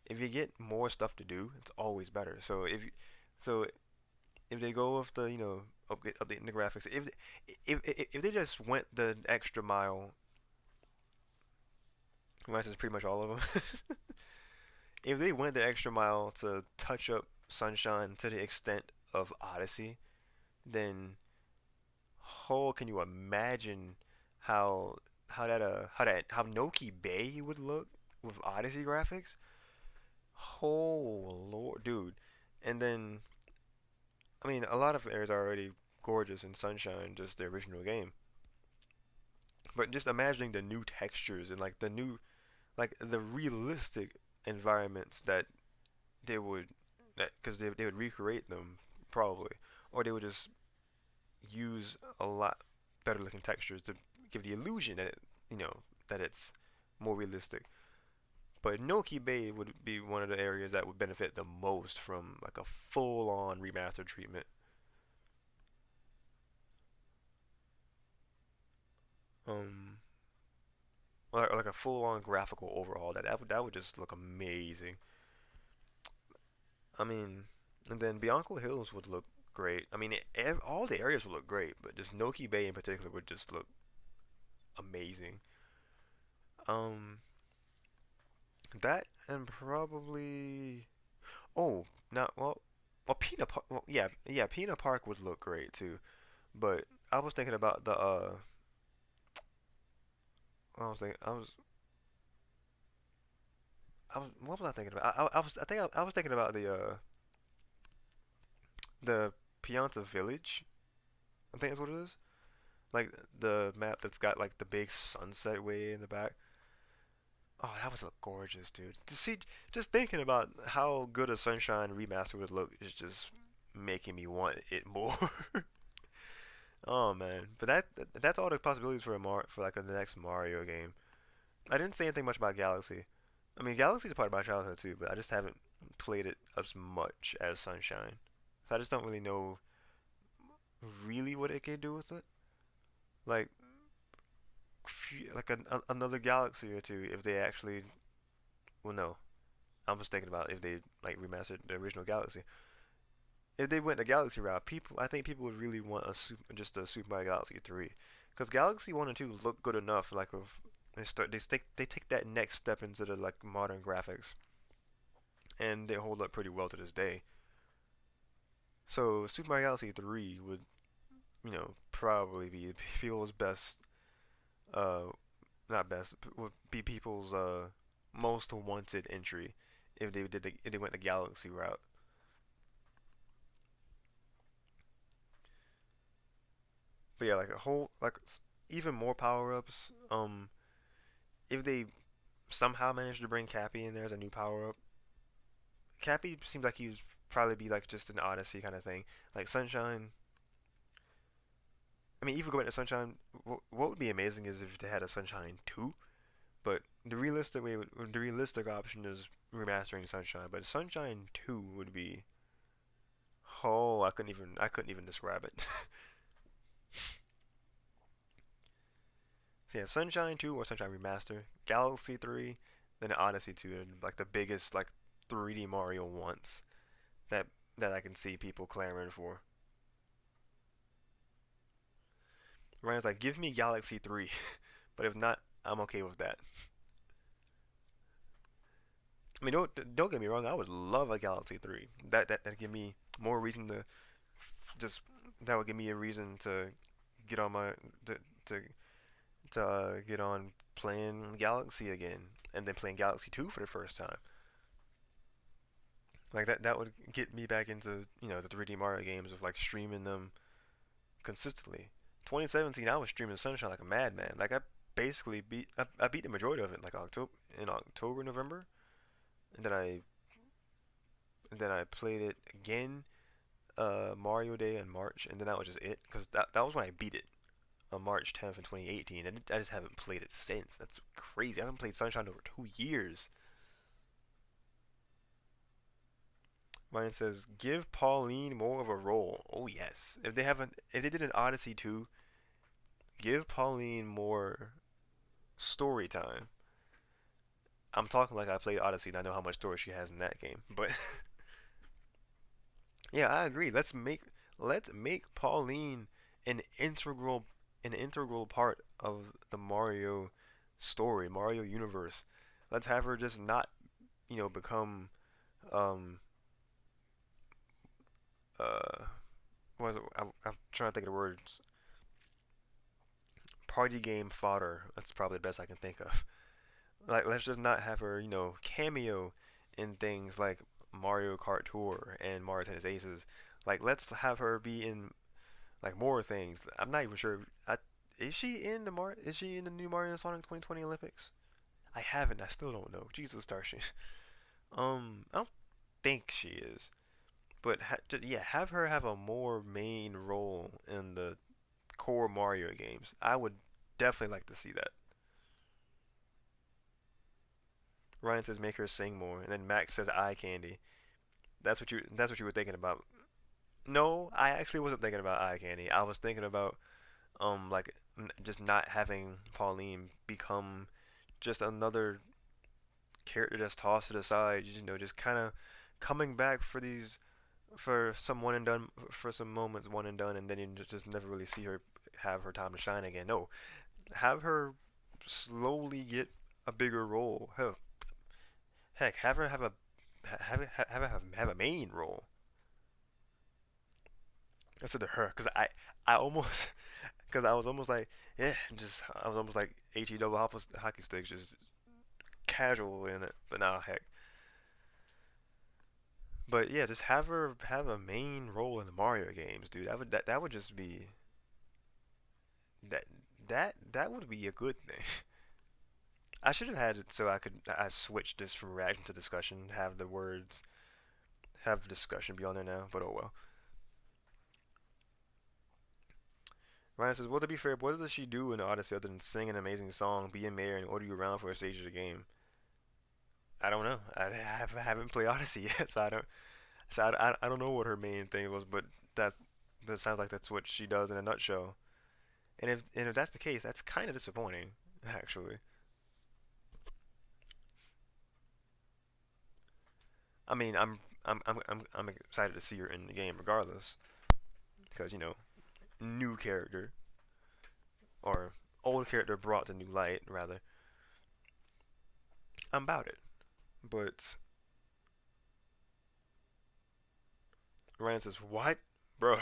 S1: If you get more stuff to do, it's always better. So if they go with the updating the graphics, if they just went the extra mile, well, that's pretty much all of them. If they went the extra mile to touch up Sunshine to the extent of Odyssey, then can you imagine how how Noki Bay would look with Odyssey graphics? Oh Lord, dude. And then I mean, a lot of areas are already gorgeous in Sunshine, just the original game. But just imagining the new textures and like the realistic environments that they would that because they would recreate them probably, or they would just use a lot better looking textures to give the illusion that that it's more realistic. But Noki Bay would be one of the areas that would benefit the most from like a full-on remastered treatment. Um, like a full-on graphical overhaul. That would just look amazing. I mean, and then Bianco Hills would look great. I mean, all the areas would look great, but just Noki Bay in particular would just look amazing. Um, that and probably not well Peanut Park. Well, yeah, Peanut Park would look great too. But I was thinking about the I was thinking I was what was I thinking about? I was thinking about the Pianta Village. I think that's what it is. Like the map that's got like the big sunset way in the back. Oh, that was look gorgeous, dude. To see, just thinking about how good a Sunshine remaster would look is just making me want it more. Oh man, but that's all the possibilities for for like the next Mario game. I didn't say anything much about Galaxy. I mean, Galaxy's a part of my childhood too, but I just haven't played it as much as Sunshine. So I just don't really know really what it can do with it. Like, like another Galaxy or two, if they actually, well, no, I was thinking about if they like remastered the original Galaxy. If they went the Galaxy route, I think people would really want just a Super Mario Galaxy 3, because Galaxy 1 and 2 look good enough. Like if they take that next step into the like modern graphics, and they hold up pretty well to this day. So Super Mario Galaxy 3 would, probably be people's best, uh, not best, would be people's most wanted entry if if they went the Galaxy route. But yeah, like a whole even more power ups. If they somehow manage to bring Cappy in there as a new power up, Cappy seems like he'd probably be like just an Odyssey kind of thing. Like Sunshine. I mean, even going to Sunshine, what would be amazing is if they had a Sunshine 2. But the realistic option is remastering Sunshine. But Sunshine 2 would be, oh, I couldn't even describe it. So yeah, Sunshine 2 or Sunshine Remaster, Galaxy 3, then Odyssey 2, and like the biggest like 3D Mario once that I can see people clamoring for. Ryan's like, give me Galaxy 3, but if not, I'm okay with that. I mean, don't get me wrong. I would love a Galaxy 3. That give me more reason to just that would give me a reason to get on my to to, get on playing Galaxy again, and then playing Galaxy 2 for the first time. Like that would get me back into the 3D Mario games of like streaming them consistently. 2017, I was streaming Sunshine like a madman. Like I basically I beat the majority of it like October, November, and then I played it again Mario Day in March, and then that was just it because that was when I beat it on March 10th in 2018, and I just haven't played it since. That's crazy. I haven't played Sunshine in over 2 years. Ryan says, give Pauline more of a role. Oh yes. If they did an Odyssey 2, give Pauline more story time. I'm talking like I played Odyssey and I know how much story she has in that game. But yeah, I agree. Let's make Pauline an integral part of the Mario story, Mario universe. Let's have her just not, become um what is it? I'm trying to think of the words. Party game fodder. That's probably the best I can think of. Like, let's just not have her, cameo in things like Mario Kart Tour and Mario Tennis Aces. Like, let's have her be in like more things. I'm not even sure. Is she in the Is she in the new Mario and Sonic 2020 Olympics? I haven't. I still don't know. Jesus, Starship. I don't think she is. But yeah, have her have a more main role in the core Mario games. I would definitely like to see that. Ryan says make her sing more, and then Max says eye candy. That's what you were thinking about. No, I actually wasn't thinking about eye candy. I was thinking about like just not having Pauline become just another character that's tossed to the side. Just kind of coming back for some one and done for some moments one and done, and then you just never really see her have her time to shine again. No, have her slowly get a bigger role. Hell, heck, have her have a main role. I said to her because I almost because I was almost like yeah, just I was almost like double hockey sticks, just casual in it. But now heck. But yeah, just have her have a main role in the Mario games, dude. That would just be that that would be a good thing. I should have had it so I switched this from reaction to discussion, have discussion be on there now, but oh well. Ryan says, well, to be fair, what does she do in Odyssey other than sing an amazing song, be a mayor, and order you around for a stage of the game? I don't know. I haven't played Odyssey yet, so I don't know what her main thing was, but that sounds like that's what she does in a nutshell. And if that's the case, that's kind of disappointing, actually. I mean, I'm excited to see her in the game regardless, because new character or old character brought to new light rather. I'm about it, but Ryan says what, bro?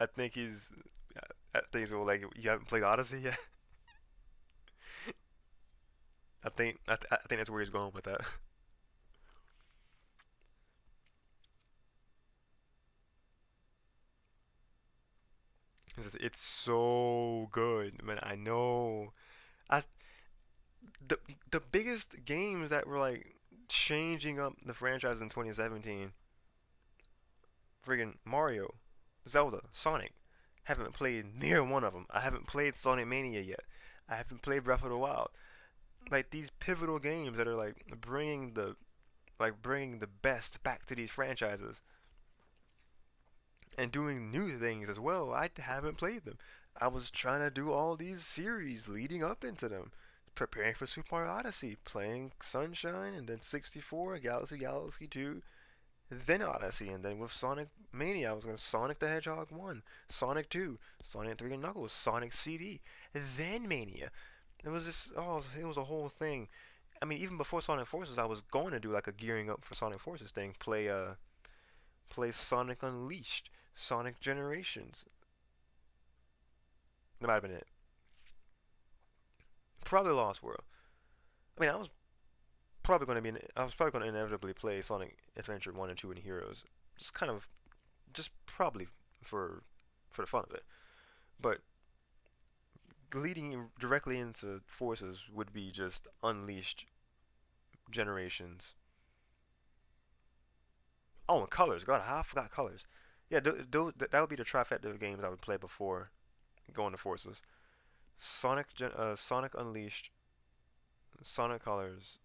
S1: I think I think so. Like you haven't played Odyssey yet. I think that's where he's going with that. It's so good, man. I know. I the the biggest games that were like changing up the franchise in 2017. Friggin' Mario, Zelda, Sonic. Haven't played near one of them. I haven't played Sonic Mania yet. I haven't played Breath of the Wild. Like these pivotal games that are like bringing the best back to these franchises and doing new things as well. I haven't played them. I was trying to do all these series leading up into them, preparing for Super Mario Odyssey, playing Sunshine, and then 64, Galaxy 2, then Odyssey, and then with Sonic Mania, I was going to Sonic the Hedgehog 1, Sonic 2, Sonic 3 and Knuckles, Sonic CD, then Mania. It was just, oh, it was a whole thing. I mean, even before Sonic Forces, I was going to do like a gearing up for Sonic Forces thing. Play Sonic Unleashed, Sonic Generations. That might have been it. Probably Lost World. I mean, I was probably going to inevitably play Sonic Adventure 1 and 2 and Heroes. Just kind of, just probably for the fun of it. But leading directly into Forces would be just Unleashed, Generations. Oh, and Colors. God, I forgot Colors. Yeah, that would be the trifecta of games I would play before going to Forces. Sonic Unleashed, Sonic Colors.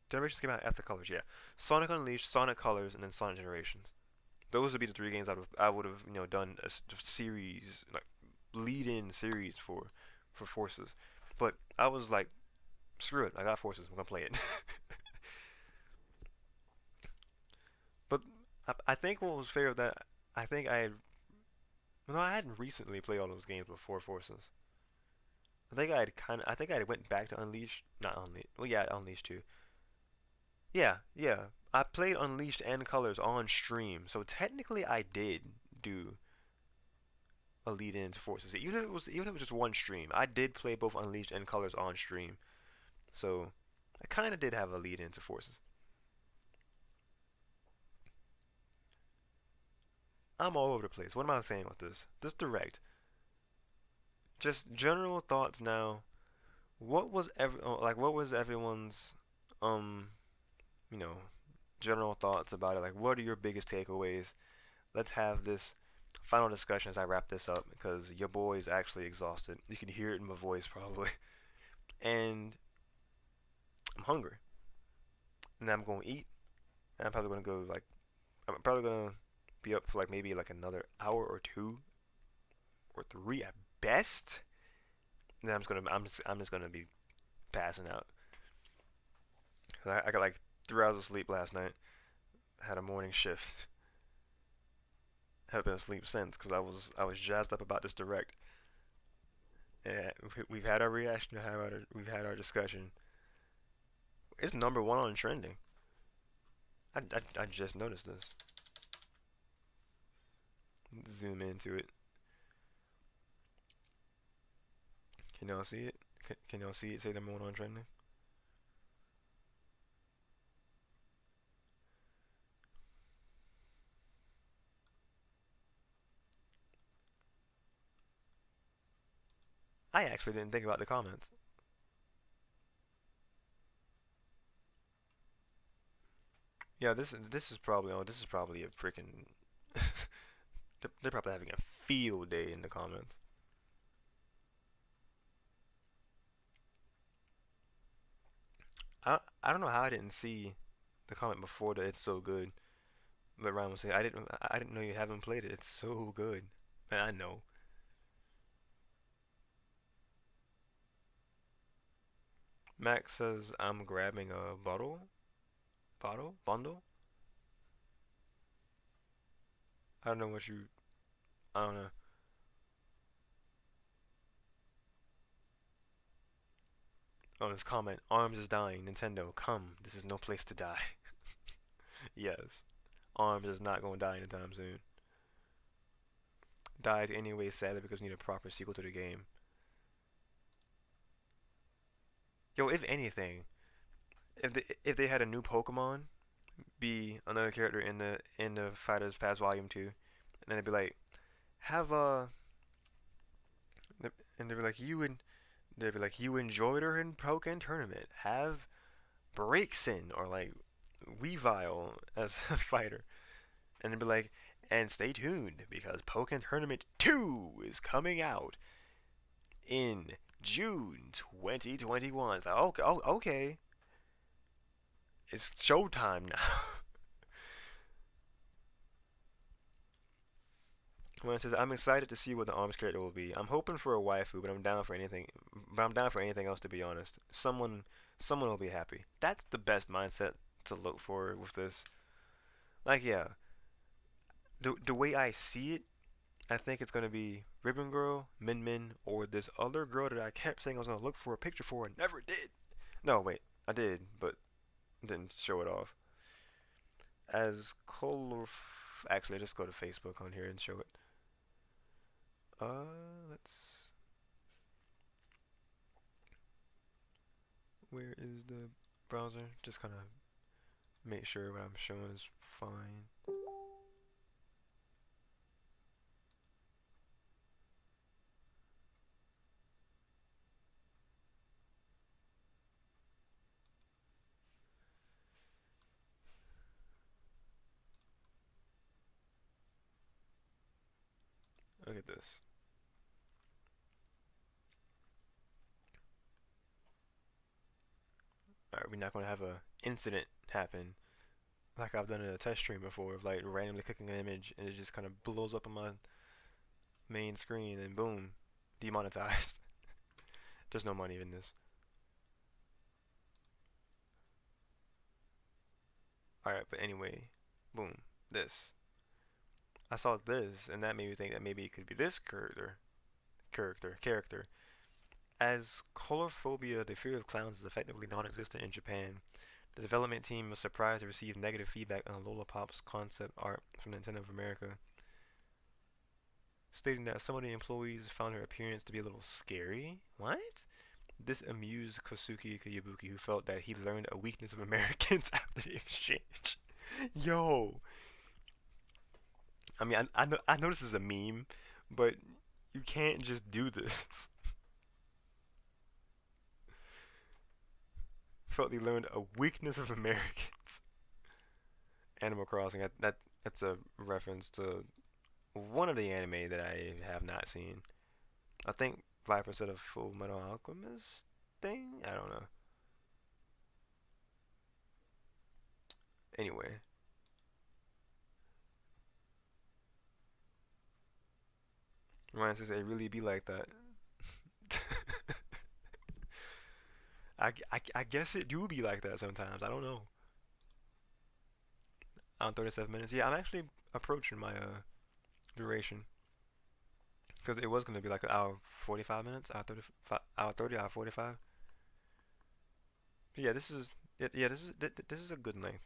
S1: Generations came out after Colors, yeah. Sonic Unleashed, Sonic Colors, and then Sonic Generations. Those would be the three games I would have done a series, like lead-in series for Forces. But I was like, screw it, I got Forces, I'm gonna play it. But I think what was fair of that, I think I hadn't recently played all those games before Forces. I think I went back to Unleashed, not Unleashed. Well, yeah, Unleashed too. Yeah, yeah. I played Unleashed and Colors on stream, so technically I did do a lead into Forces. Even if it was just one stream, I did play both Unleashed and Colors on stream. So I kind of did have a lead into Forces. I'm all over the place. What am I saying with this? Just direct. Just general thoughts now. What was everyone's you know, general thoughts about it? Like, what are your biggest takeaways? Let's have this final discussion as I wrap this up because your boy is actually exhausted. You can hear it in my voice probably. And I'm hungry. And I'm going to eat. And I'm probably going to be up for like maybe like another hour or two or three at best. And then I'm just gonna be passing out. I got like 3 hours of sleep last night. Had a morning shift. Haven't been asleep since because I was jazzed up about this direct. And we've had our reaction. We've had our discussion. It's #1 on trending. I just noticed this. Zoom into it. Can y'all see it? Can y'all see it say #1 on trending? I actually didn't think about the comments. Yeah, this is probably a freaking they're probably having a field day in the comments. I don't know how I didn't see the comment before that it's so good. But Ryan was saying I didn't know you haven't played it. It's so good. Man, I know. Max says I'm grabbing a bundle. I don't know what you. I don't know. Oh, this comment. Arms is dying. Nintendo, come. This is no place to die. Yes. Arms is not going to die anytime soon. Dies anyway, sadly, because we need a proper sequel to the game. Yo, if anything, if they had a new Pokemon be another character in the Fighters Pass Volume 2, and then it'd be like, have and they'd be like you enjoyed her in Pokken Tournament. Have Braixen or like Weavile as a fighter, and they'd be like, and stay tuned because Pokken Tournament 2 is coming out in June 2021. It's like, okay, okay. It's showtime now. When it says, I'm excited to see what the ARMS character will be. I'm hoping for a waifu, but I'm down for anything. But I'm down for anything else, to be honest. Someone will be happy. That's the best mindset to look for with this. Like, yeah, the way I see it, I think it's gonna be Ribbon Girl, Min Min, or this other girl that I kept saying I was gonna look for a picture for and never did. No, wait, I did, but didn't show it off. As color. Actually, just go to Facebook on here and show it. Let's. Where is the browser? Just kind of make sure what I'm showing is fine. Look at this. Alright, we're not gonna have a incident happen like I've done in a test stream before of like randomly clicking an image and it just kind of blows up on my main screen and boom, demonetized. There's no money in this. Alright, but anyway, boom, this. I saw this and that made me think that maybe it could be this character. As colorophobia, the fear of clowns, is effectively non-existent in Japan, the development team was surprised to receive negative feedback on Lollipop's concept art from Nintendo of America, stating that some of the employees found her appearance to be a little scary. What? This amused Kosuke Koyabuki, who felt that he learned a weakness of Americans after the exchange. Yo! I mean, I know this is a meme, but you can't just do this. Felt he learned a weakness of Americans. Animal Crossing, that's a reference to one of the anime that I have not seen. I think Viper said a Full Metal Alchemist thing? I don't know. Anyway. Ryan says it really be like that. I guess it do be like that sometimes. I don't know. 37 minutes. Yeah, I'm actually approaching my duration. Because it was going to be like an hour 45 minutes, hour 30, hour 45. But yeah, this is this is a good length.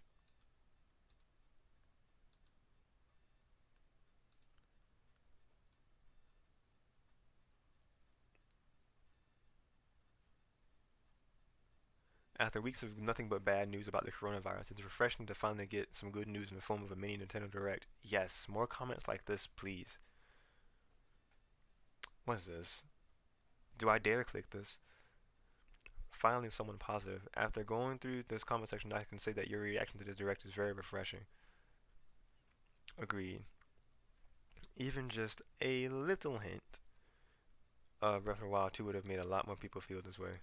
S1: After weeks of nothing but bad news about the coronavirus, it's refreshing to finally get some good news in the form of a mini Nintendo Direct. Yes, more comments like this, please. What is this? Do I dare click this? Finally, someone positive. After going through this comment section, I can say that your reaction to this Direct is very refreshing. Agreed. Even just a little hint of Breath of the Wild 2 would have made a lot more people feel this way.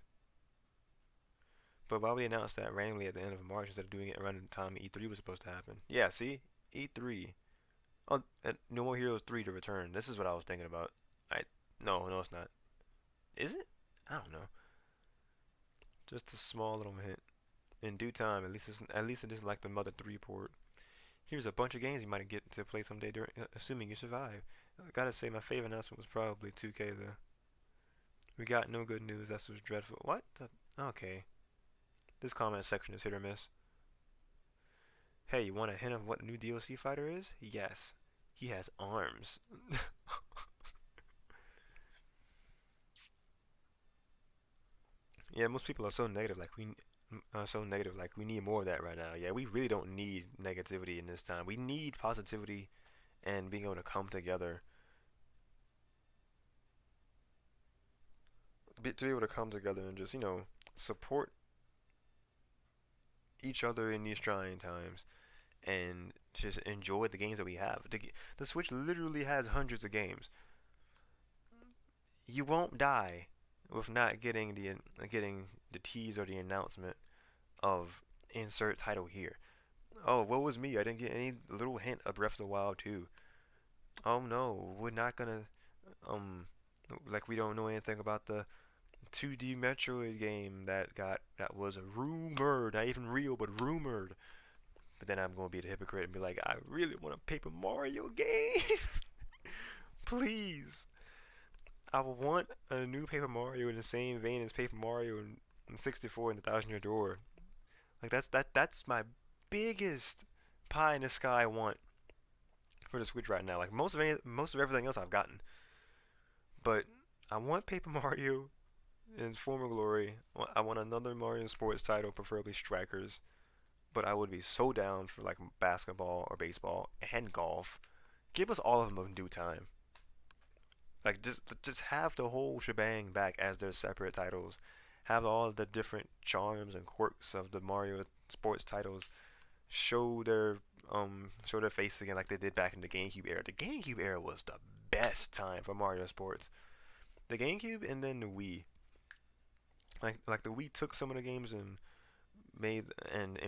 S1: But while we announced that randomly at the end of March instead of doing it around the time E3 was supposed to happen. Yeah, see? E3. Oh, No More Heroes 3 to return. This is what I was thinking about. No, it's not. Is it? I don't know. Just a small little hint. In due time, at least it isn't like the Mother 3 port. Here's a bunch of games you might get to play someday, assuming you survive. I gotta say, my favorite announcement was probably 2K though. We got no good news. That was dreadful. What? Okay. This comment section is hit or miss. Hey, you want a hint of what the new DLC fighter is? Yes. He has arms. Yeah, most people are so negative. Like we need more of that right now. Yeah, we really don't need negativity in this time. We need positivity and being able to come together. To be able to come together and just, support each other in these trying times and just enjoy the games that we have. The Switch literally has hundreds of games. You won't die with not getting the tease or the announcement of insert title here. Oh, what was me? I didn't get any little hint of Breath of the Wild 2. Oh no, we're not gonna like we don't know anything about the 2D Metroid game that was rumored, not even real, but rumored. But then I'm gonna be the hypocrite and be like, I really want a Paper Mario game. Please. I want a new Paper Mario in the same vein as Paper Mario and and 64 in the Thousand Year Door. Like that's my biggest pie in the sky I want for the Switch right now. Like most of everything else I've gotten, but I want Paper Mario in its former glory. I want another Mario sports title, preferably Strikers. But I would be so down for like basketball or baseball and golf. Give us all of them in due time. Like just have the whole shebang back as their separate titles. Have all the different charms and quirks of the Mario sports titles show their face again like they did back in the GameCube era. The GameCube era was the best time for Mario Sports. The GameCube and then the Wii. Like the Wii took some of the games and made and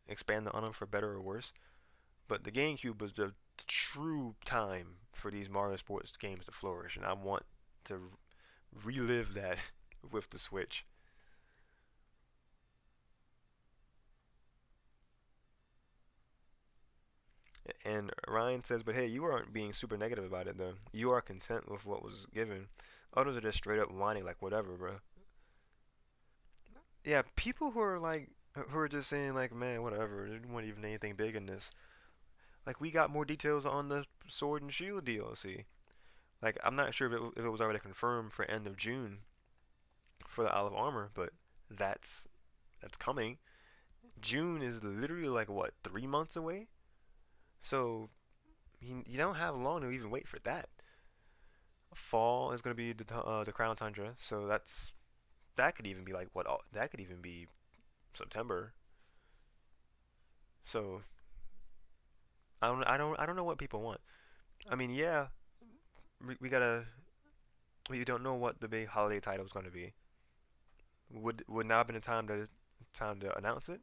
S1: expanded on them for better or worse. But the GameCube was the true time for these Mario Sports games to flourish, and I want to relive that with the Switch. And Ryan says, but hey, you aren't being super negative about it though. You are content with what was given. Others are just straight up whining like whatever, bro. Yeah, people who are just saying like, man, whatever. They didn't want even anything big in this. Like we got more details on the Sword and Shield DLC. Like I'm not sure if it was already confirmed for end of June for the Isle of Armor, but that's coming. June is literally like what 3 months away. So you don't have long to even wait for that. Fall is gonna be the Crown Tundra, so that could even be like what that could even be September. So I don't know what people want. I mean, yeah, we don't know what the big holiday title is gonna be. Would now have been the time to announce it?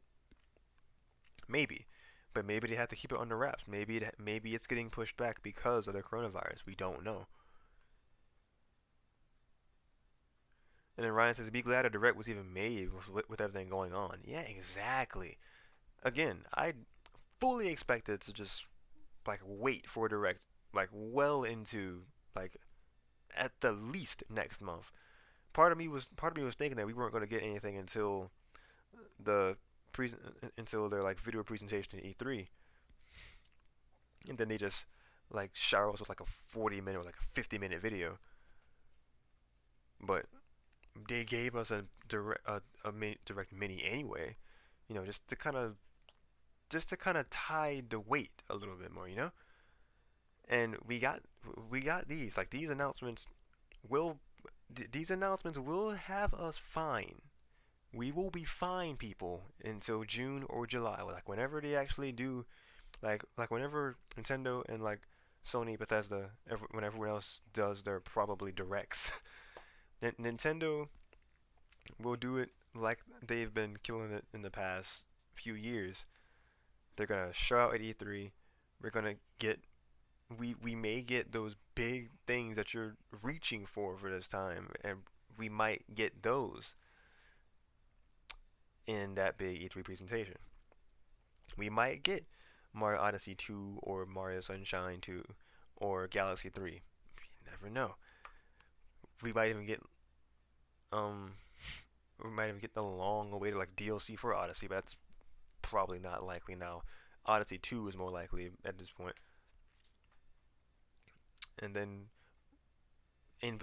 S1: Maybe, but maybe they have to keep it under wraps. Maybe it's getting pushed back because of the coronavirus. We don't know. And then Ryan says, "Be glad a direct was even made with everything going on." Yeah, exactly. Again, I fully expected to just like wait for a direct like well into like at the least next month. Part of me was thinking that we weren't going to get anything the until their like video presentation at E3, and then they just like shower us with like a 40-minute or like a 50-minute video. But they gave us a direct mini anyway, you know, just to kind of tide the weight a little bit more, you know. And we got these announcements will have us fine. We will be fine, people, until June or July, like whenever they actually do, like whenever Nintendo and like Sony, Bethesda, when everyone else does their probably directs. Nintendo will do it like they've been killing it in the past few years. They're gonna show out at E3. We're gonna get we may get those big things that you're reaching for this time, and we might get those in that big E3 presentation. We might get Mario Odyssey 2 or Mario Sunshine 2 or Galaxy 3. You never know. We might even get the long awaited like DLC for Odyssey, but that's probably not likely now. Odyssey 2 is more likely at this point. And then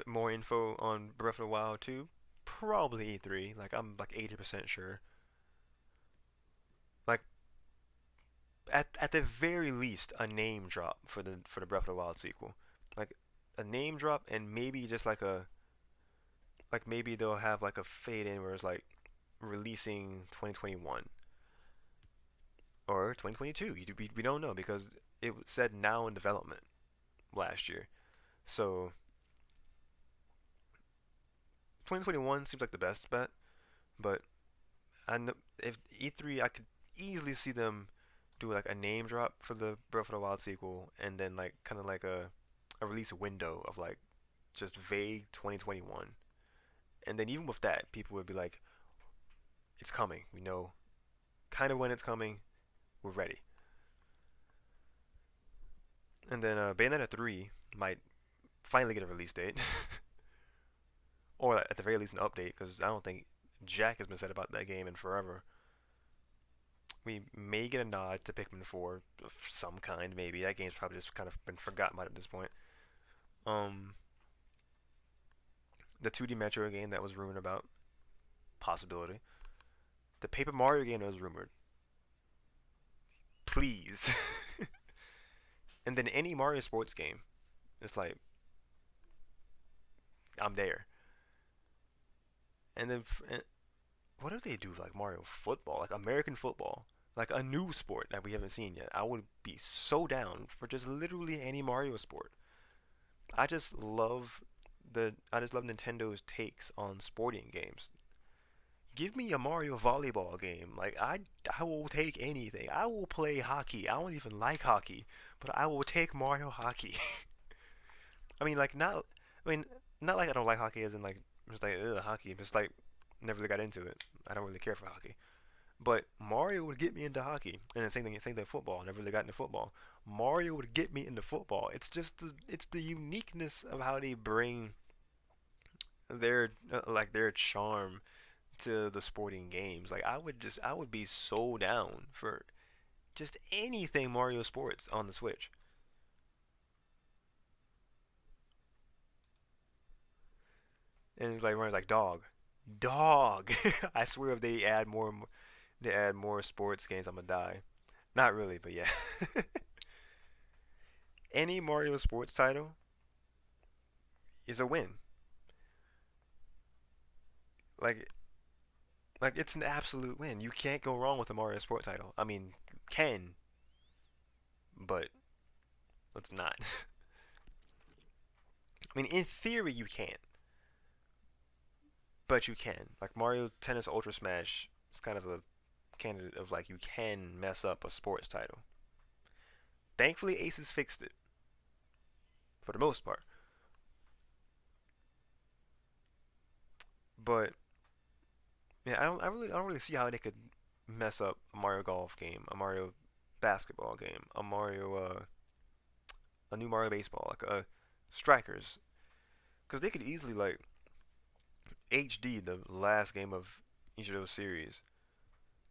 S1: more info on Breath of the Wild 2, probably E3. Like I'm like 80% sure. Like at the very least a name drop for the Breath of the Wild sequel. Like a name drop and maybe just like maybe they'll have like a fade in where it's like releasing 2021 or 2022. We don't know because it said now in development last year. So 2021 seems like the best bet, but I know if E3 I could easily see them do like a name drop for the Breath of the Wild sequel and then like kind of like a release window of like just vague 2021. And then even with that, people would be like, it's coming. We know kind of when it's coming. We're ready. And then Bayonetta 3 might finally get a release date. Or at the very least an update, because I don't think jack has been said about that game in forever. We may get a nod to Pikmin 4 of some kind, maybe. That game's probably just kind of been forgotten about at this point. The 2D Metro game that was rumored about, possibility. The Paper Mario game that was rumored, please. And then any Mario sports game, it's like, I'm there. And then, what do they do? Like Mario football, like American football, like a new sport that we haven't seen yet. I would be so down for just literally any Mario sport. I just love Nintendo's takes on sporting games. Give me a Mario volleyball game. Like I will take anything. I will play hockey. I don't even like hockey, but I will take Mario hockey. I mean, like not. I mean, not like I don't like hockey, as in like just like hockey. Just like never really got into it. I don't really care for hockey. But Mario would get me into hockey, and the same thing football. I never really got into football. Mario would get me into football. It's just the uniqueness of how they bring their their charm to the sporting games. Like I would be so down for just anything Mario Sports on the Switch. And it's like Mario's like dog. I swear if they add more sports games, I'm gonna die. Not really, but yeah. Any Mario sports title is a win. Like it's an absolute win. You can't go wrong with a Mario sport title. I mean, can, but let's not. I mean, in theory you can't, but you can. Like Mario Tennis Ultra Smash is kind of a candidate of like you can mess up a sports title. Thankfully, Aces fixed it for the most part. But yeah, I don't really see how they could mess up a Mario Golf game, a Mario basketball game, a new Mario baseball, like Strikers, because they could easily like HD the last game of each of those series.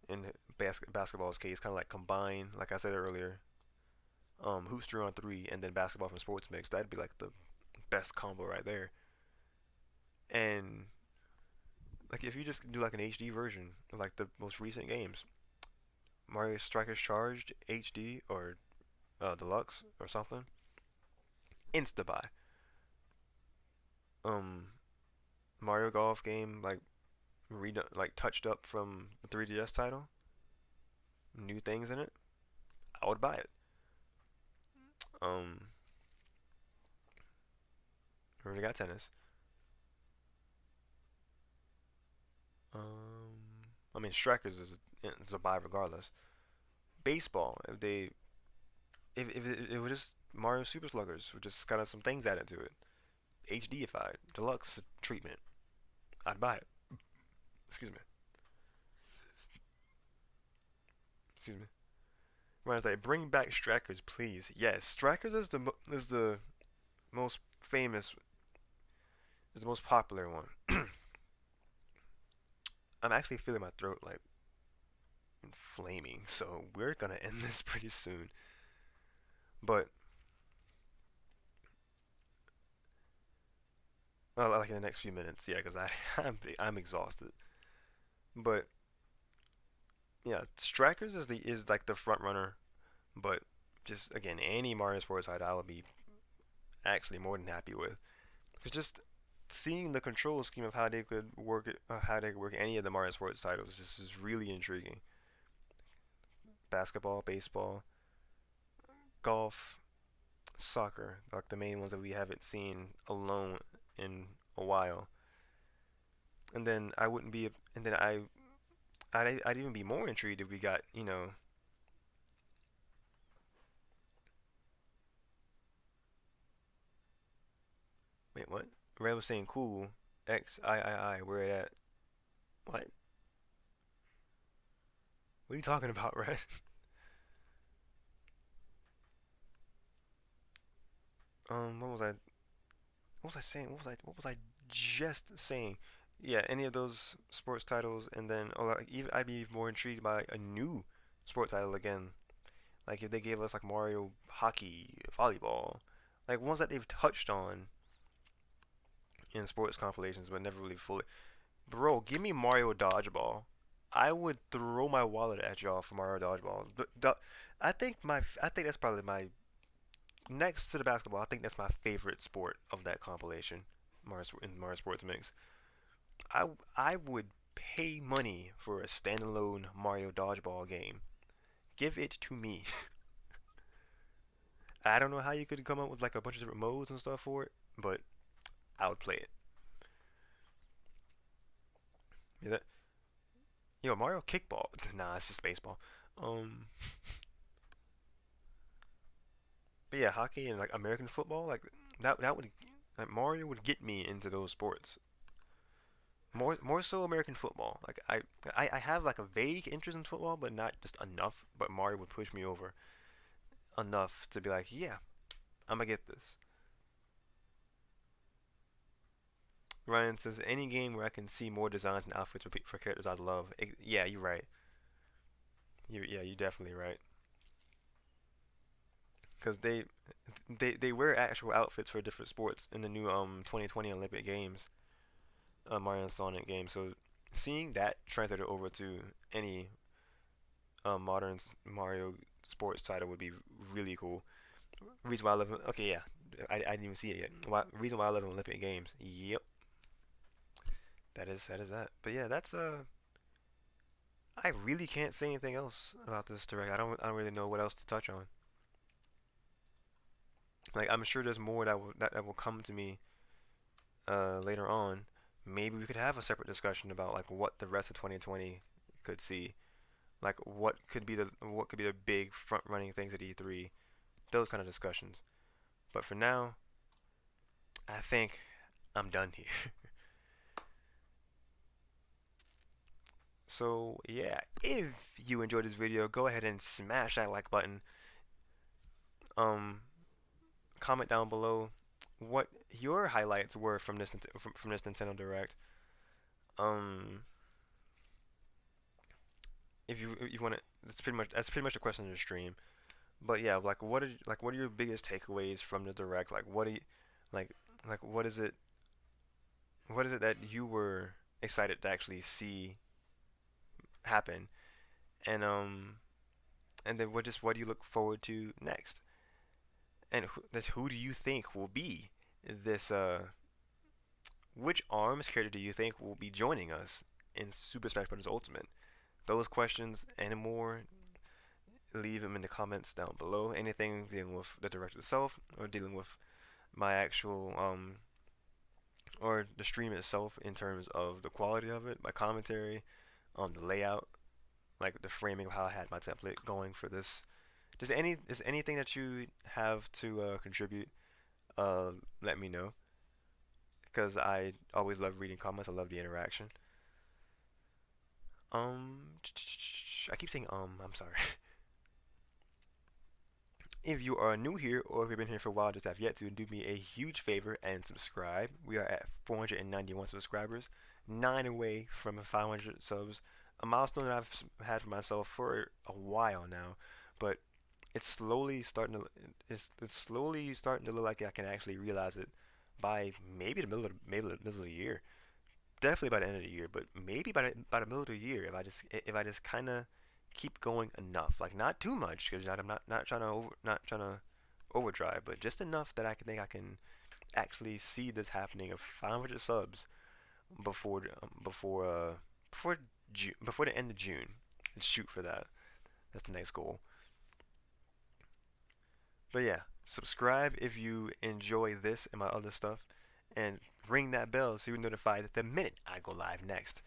S1: In basketball's case, kind of like combine, like I said earlier, Hoops 3-on-3 and then basketball from Sports Mix. That'd be like the best combo right there. And like if you just do like an HD version of like the most recent games, Mario Strikers Charged HD or Deluxe or something, insta buy. Mario Golf game like touched up from the 3DS title, new things in it, I would buy it. Already got tennis. I mean Strikers is a buy regardless. Baseball, if it was just Mario Super Sluggers with just kind of some things added to it, HDified, deluxe treatment, I'd buy it. Excuse me. Excuse me. When I say bring back Strikers, please. Yes, Strikers is the most famous, is the most popular one. I'm actually feeling my throat like inflaming, so we're gonna end this pretty soon. But like in the next few minutes, yeah, because I'm exhausted. But yeah, Strikers is like the front runner, but just again any Mario Sports title I would be actually more than happy with. Cause just seeing the control scheme of how they could work it, how they could work any of the Mario Sports titles, just is really intriguing. Basketball, baseball, golf, soccer, like the main ones that we haven't seen alone in a while. And then I wouldn't be, and then I'd even be more intrigued if we got, wait, what? Red was saying cool. XIII, where it at? What? What are you talking about, Red? What was I saying? What was I just saying? yeah, any of those sports titles, and then or like even I'd be more intrigued by a new sport title again. Like if they gave us like Mario hockey, volleyball, like ones that they've touched on in sports compilations, but never really fully. Bro, give me Mario Dodgeball. I would throw my wallet at y'all for Mario Dodgeball. I think that's probably my next to the basketball. I think that's my favorite sport of that compilation, Mario Sports Mix. I I would pay money for a standalone Mario Dodgeball game. Give it to me. I don't know how you could come up with like a bunch of different modes and stuff for it, but I would play it. Yeah, yo, Mario Kickball. Nah, it's just baseball. Um, but yeah, hockey and like American football, like that would like Mario would get me into those sports. More so American football. Like I have like a vague interest in football, but not just enough. But Mario would push me over enough to be like, yeah, I'm gonna get this. Ryan says any game where I can see more designs and outfits for characters I love. Yeah, you're right. You're definitely right. Because they wear actual outfits for different sports in the new 2020 Olympic Games, Mario and Sonic game. So seeing that translated over to any modern Mario sports title would be really cool. Reason why I love okay, yeah, I didn't even see it yet. Reason why I love Olympic Games. Yep, that is that. But yeah, that's I really can't say anything else about this direct. I don't really know what else to touch on. Like I'm sure there's more that will come to me later on. Maybe we could have a separate discussion about like what the rest of 2020 could see. Like what could be the big front running things at E3. Those kind of discussions. But for now, I think I'm done here. So yeah, if you enjoyed this video, go ahead and smash that like button. Um, Comment down below what your highlights were from this Nintendo Direct. Um, if you want to, that's pretty much the question in the stream. But yeah, like what are your biggest takeaways from the Direct? Like what do you like like what is it that you were excited to actually see happen? And and then what do you look forward to next? And who do you think will be this which ARMS character do you think will be joining us in Super Smash Bros. Ultimate? Those questions and more, leave them in the comments down below. Anything dealing with the director itself or dealing with my actual or the stream itself in terms of the quality of it, my commentary, the layout, like the framing of how I had my template going for this. Is anything that you have to contribute? Let me know, because I always love reading comments. I love the interaction. I keep saying I'm sorry. If you are new here or if you've been here for a while just have yet to, do me a huge favor and subscribe. We are at 491 subscribers, 9 away from 500 subs, a milestone that I've had for myself for a while now, but it's slowly starting to look like I can actually realize it by maybe the middle of the year. Definitely by the end of the year, but maybe by the middle of the year if I just kind of keep going enough, like not too much, because I'm not trying to overdrive, but just enough that I can think I can actually see this happening of 500 subs before before the end of June. Let's shoot for that. That's the next goal. But yeah, subscribe if you enjoy this and my other stuff, and ring that bell so you're notified the minute I go live next.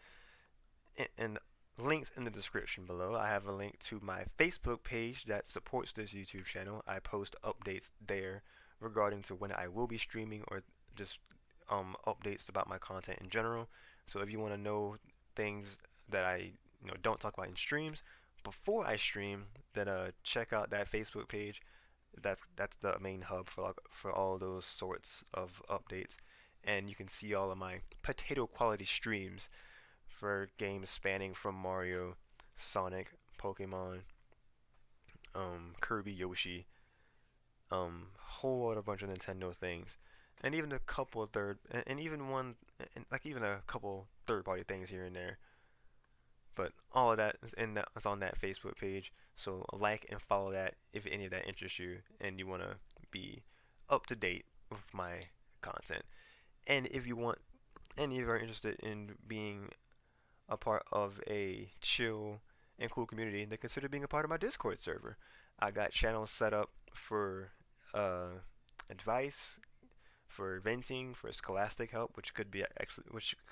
S1: And links in the description below. I have a link to my Facebook page that supports this YouTube channel. I post updates there regarding to when I will be streaming or just updates about my content in general. So if you want to know things that I don't talk about in streams before I stream, then check out that Facebook page. That's the main hub for all those sorts of updates. and you can see all of my potato quality streams for games spanning from Mario, Sonic, Pokemon, Kirby, Yoshi, whole other bunch of Nintendo things, and even a couple of and even one, and like even a couple third-party things here and there. But all of that is on that Facebook page. So like and follow that if any of that interests you and you want to be up to date with my content. And if you want, and if you are interested in being a part of a chill and cool community, then consider being a part of my Discord server. I got channels set up for advice, for venting, for scholastic help, which could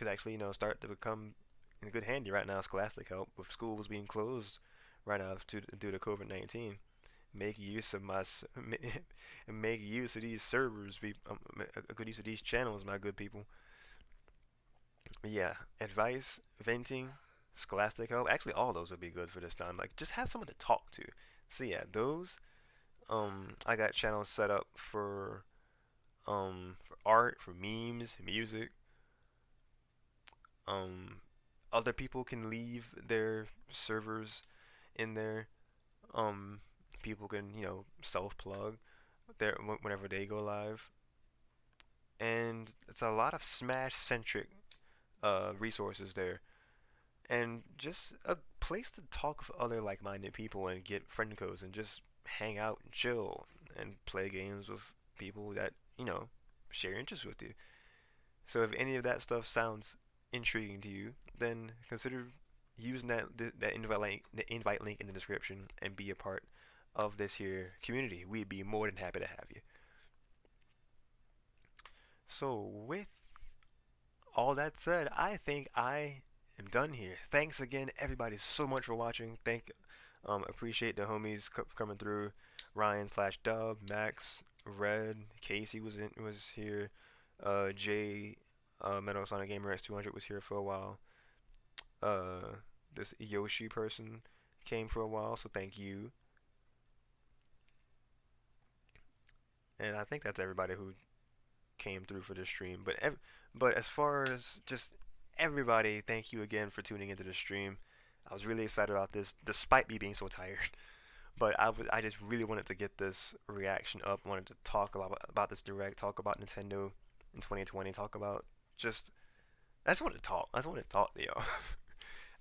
S1: actually start to become in good handy right now. Scholastic help with schools being closed right now due to COVID-19. Make use of make use of these servers. A good use of these channels, my good people. Yeah, advice, venting, scholastic help. Actually, all those would be good for this time. Like, just have someone to talk to. So yeah, those. I got channels set up for art, for memes, music. Other people can leave their servers in there. People can self-plug there whenever they go live, and it's a lot of Smash-centric resources there, and just a place to talk with other like-minded people and get friend codes and just hang out and chill and play games with people that share interests with you. So if any of that stuff sounds intriguing to you, then consider using that invite link in the description and be a part of this here community. We'd be more than happy to have you. So with all that said, I think I am done here. Thanks again, everybody, so much for watching. Appreciate the homies coming through. Ryan/Dub, Max, Red, Casey was here. Jay, Metal Sonic Gamer X200 was here for a while. This Yoshi person came for a while, so thank you. And I think that's everybody who came through for this stream. But as far as just everybody, thank you again for tuning into the stream. I was really excited about this, despite me being so tired. But I just really wanted to get this reaction up. Wanted to talk a lot about this direct, talk about Nintendo in 2020, talk about just. I just wanted to talk. I just wanted to talk to y'all.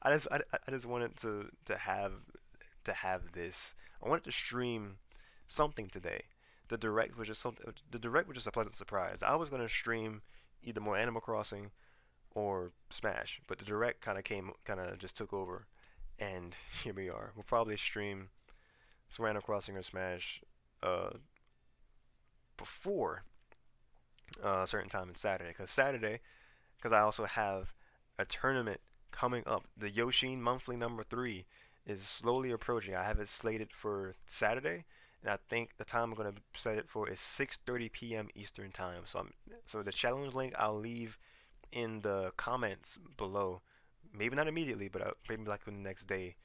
S1: I just wanted to have this. I wanted to stream something today. The direct was just a pleasant surprise. I was gonna stream either more Animal Crossing or Smash, but the direct kind of just took over, and here we are. We'll probably stream some Animal Crossing or Smash before a certain time on Saturday, because I also have a tournament coming up. The Yoshin monthly number 3 is slowly approaching. I have it slated for Saturday, and I think the time I'm going to set it for is 6:30 p.m. Eastern time. So the challenge link I'll leave in the comments below. Maybe not immediately, but maybe like the next day.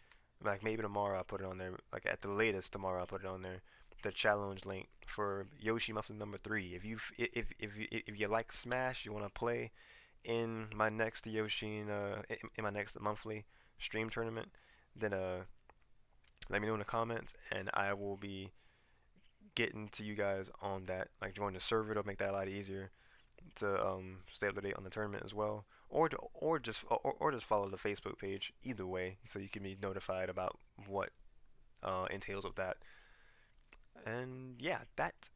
S1: Like maybe tomorrow I'll put it on there. Like at the latest tomorrow I'll put it on there. The challenge link for Yoshi monthly number 3. If you like Smash, you want to play in my next Yoshin in my next monthly stream tournament, then let me know in the comments, and I will be getting to you guys on that. Like join the server, it'll make that a lot easier to stay up to date on the tournament as well, or just follow the Facebook page. Either way, so you can be notified about what entails with that. And yeah, that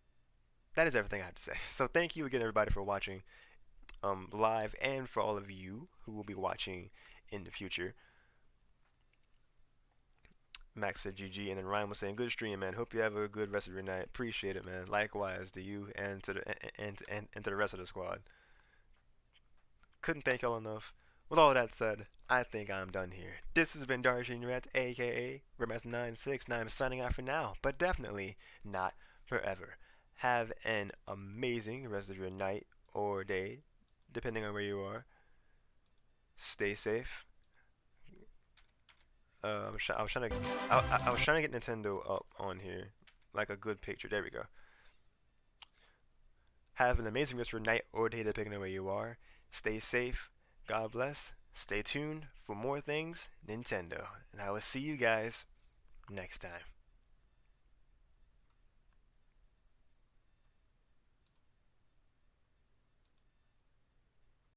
S1: is everything I have to say. So thank you again, everybody, for watching live, and for all of you who will be watching in the future. Max said GG, and then Ryan was saying good stream, man. Hope you have a good rest of your night. Appreciate it, man. Likewise to you and to the rest of the squad. Couldn't thank y'all enough. With all that said, I think I'm done here. This has been Darsheen Rhett, aka RhettMaster96, and I'm signing out for now, but definitely not forever. Have an amazing rest of your night or day, depending on where you are. Stay safe. I was trying to get Nintendo up on here, like a good picture. There we go. Have an amazing rest of your night or day depending on where you are. Stay safe. God bless. Stay tuned for more things Nintendo. And I will see you guys next time.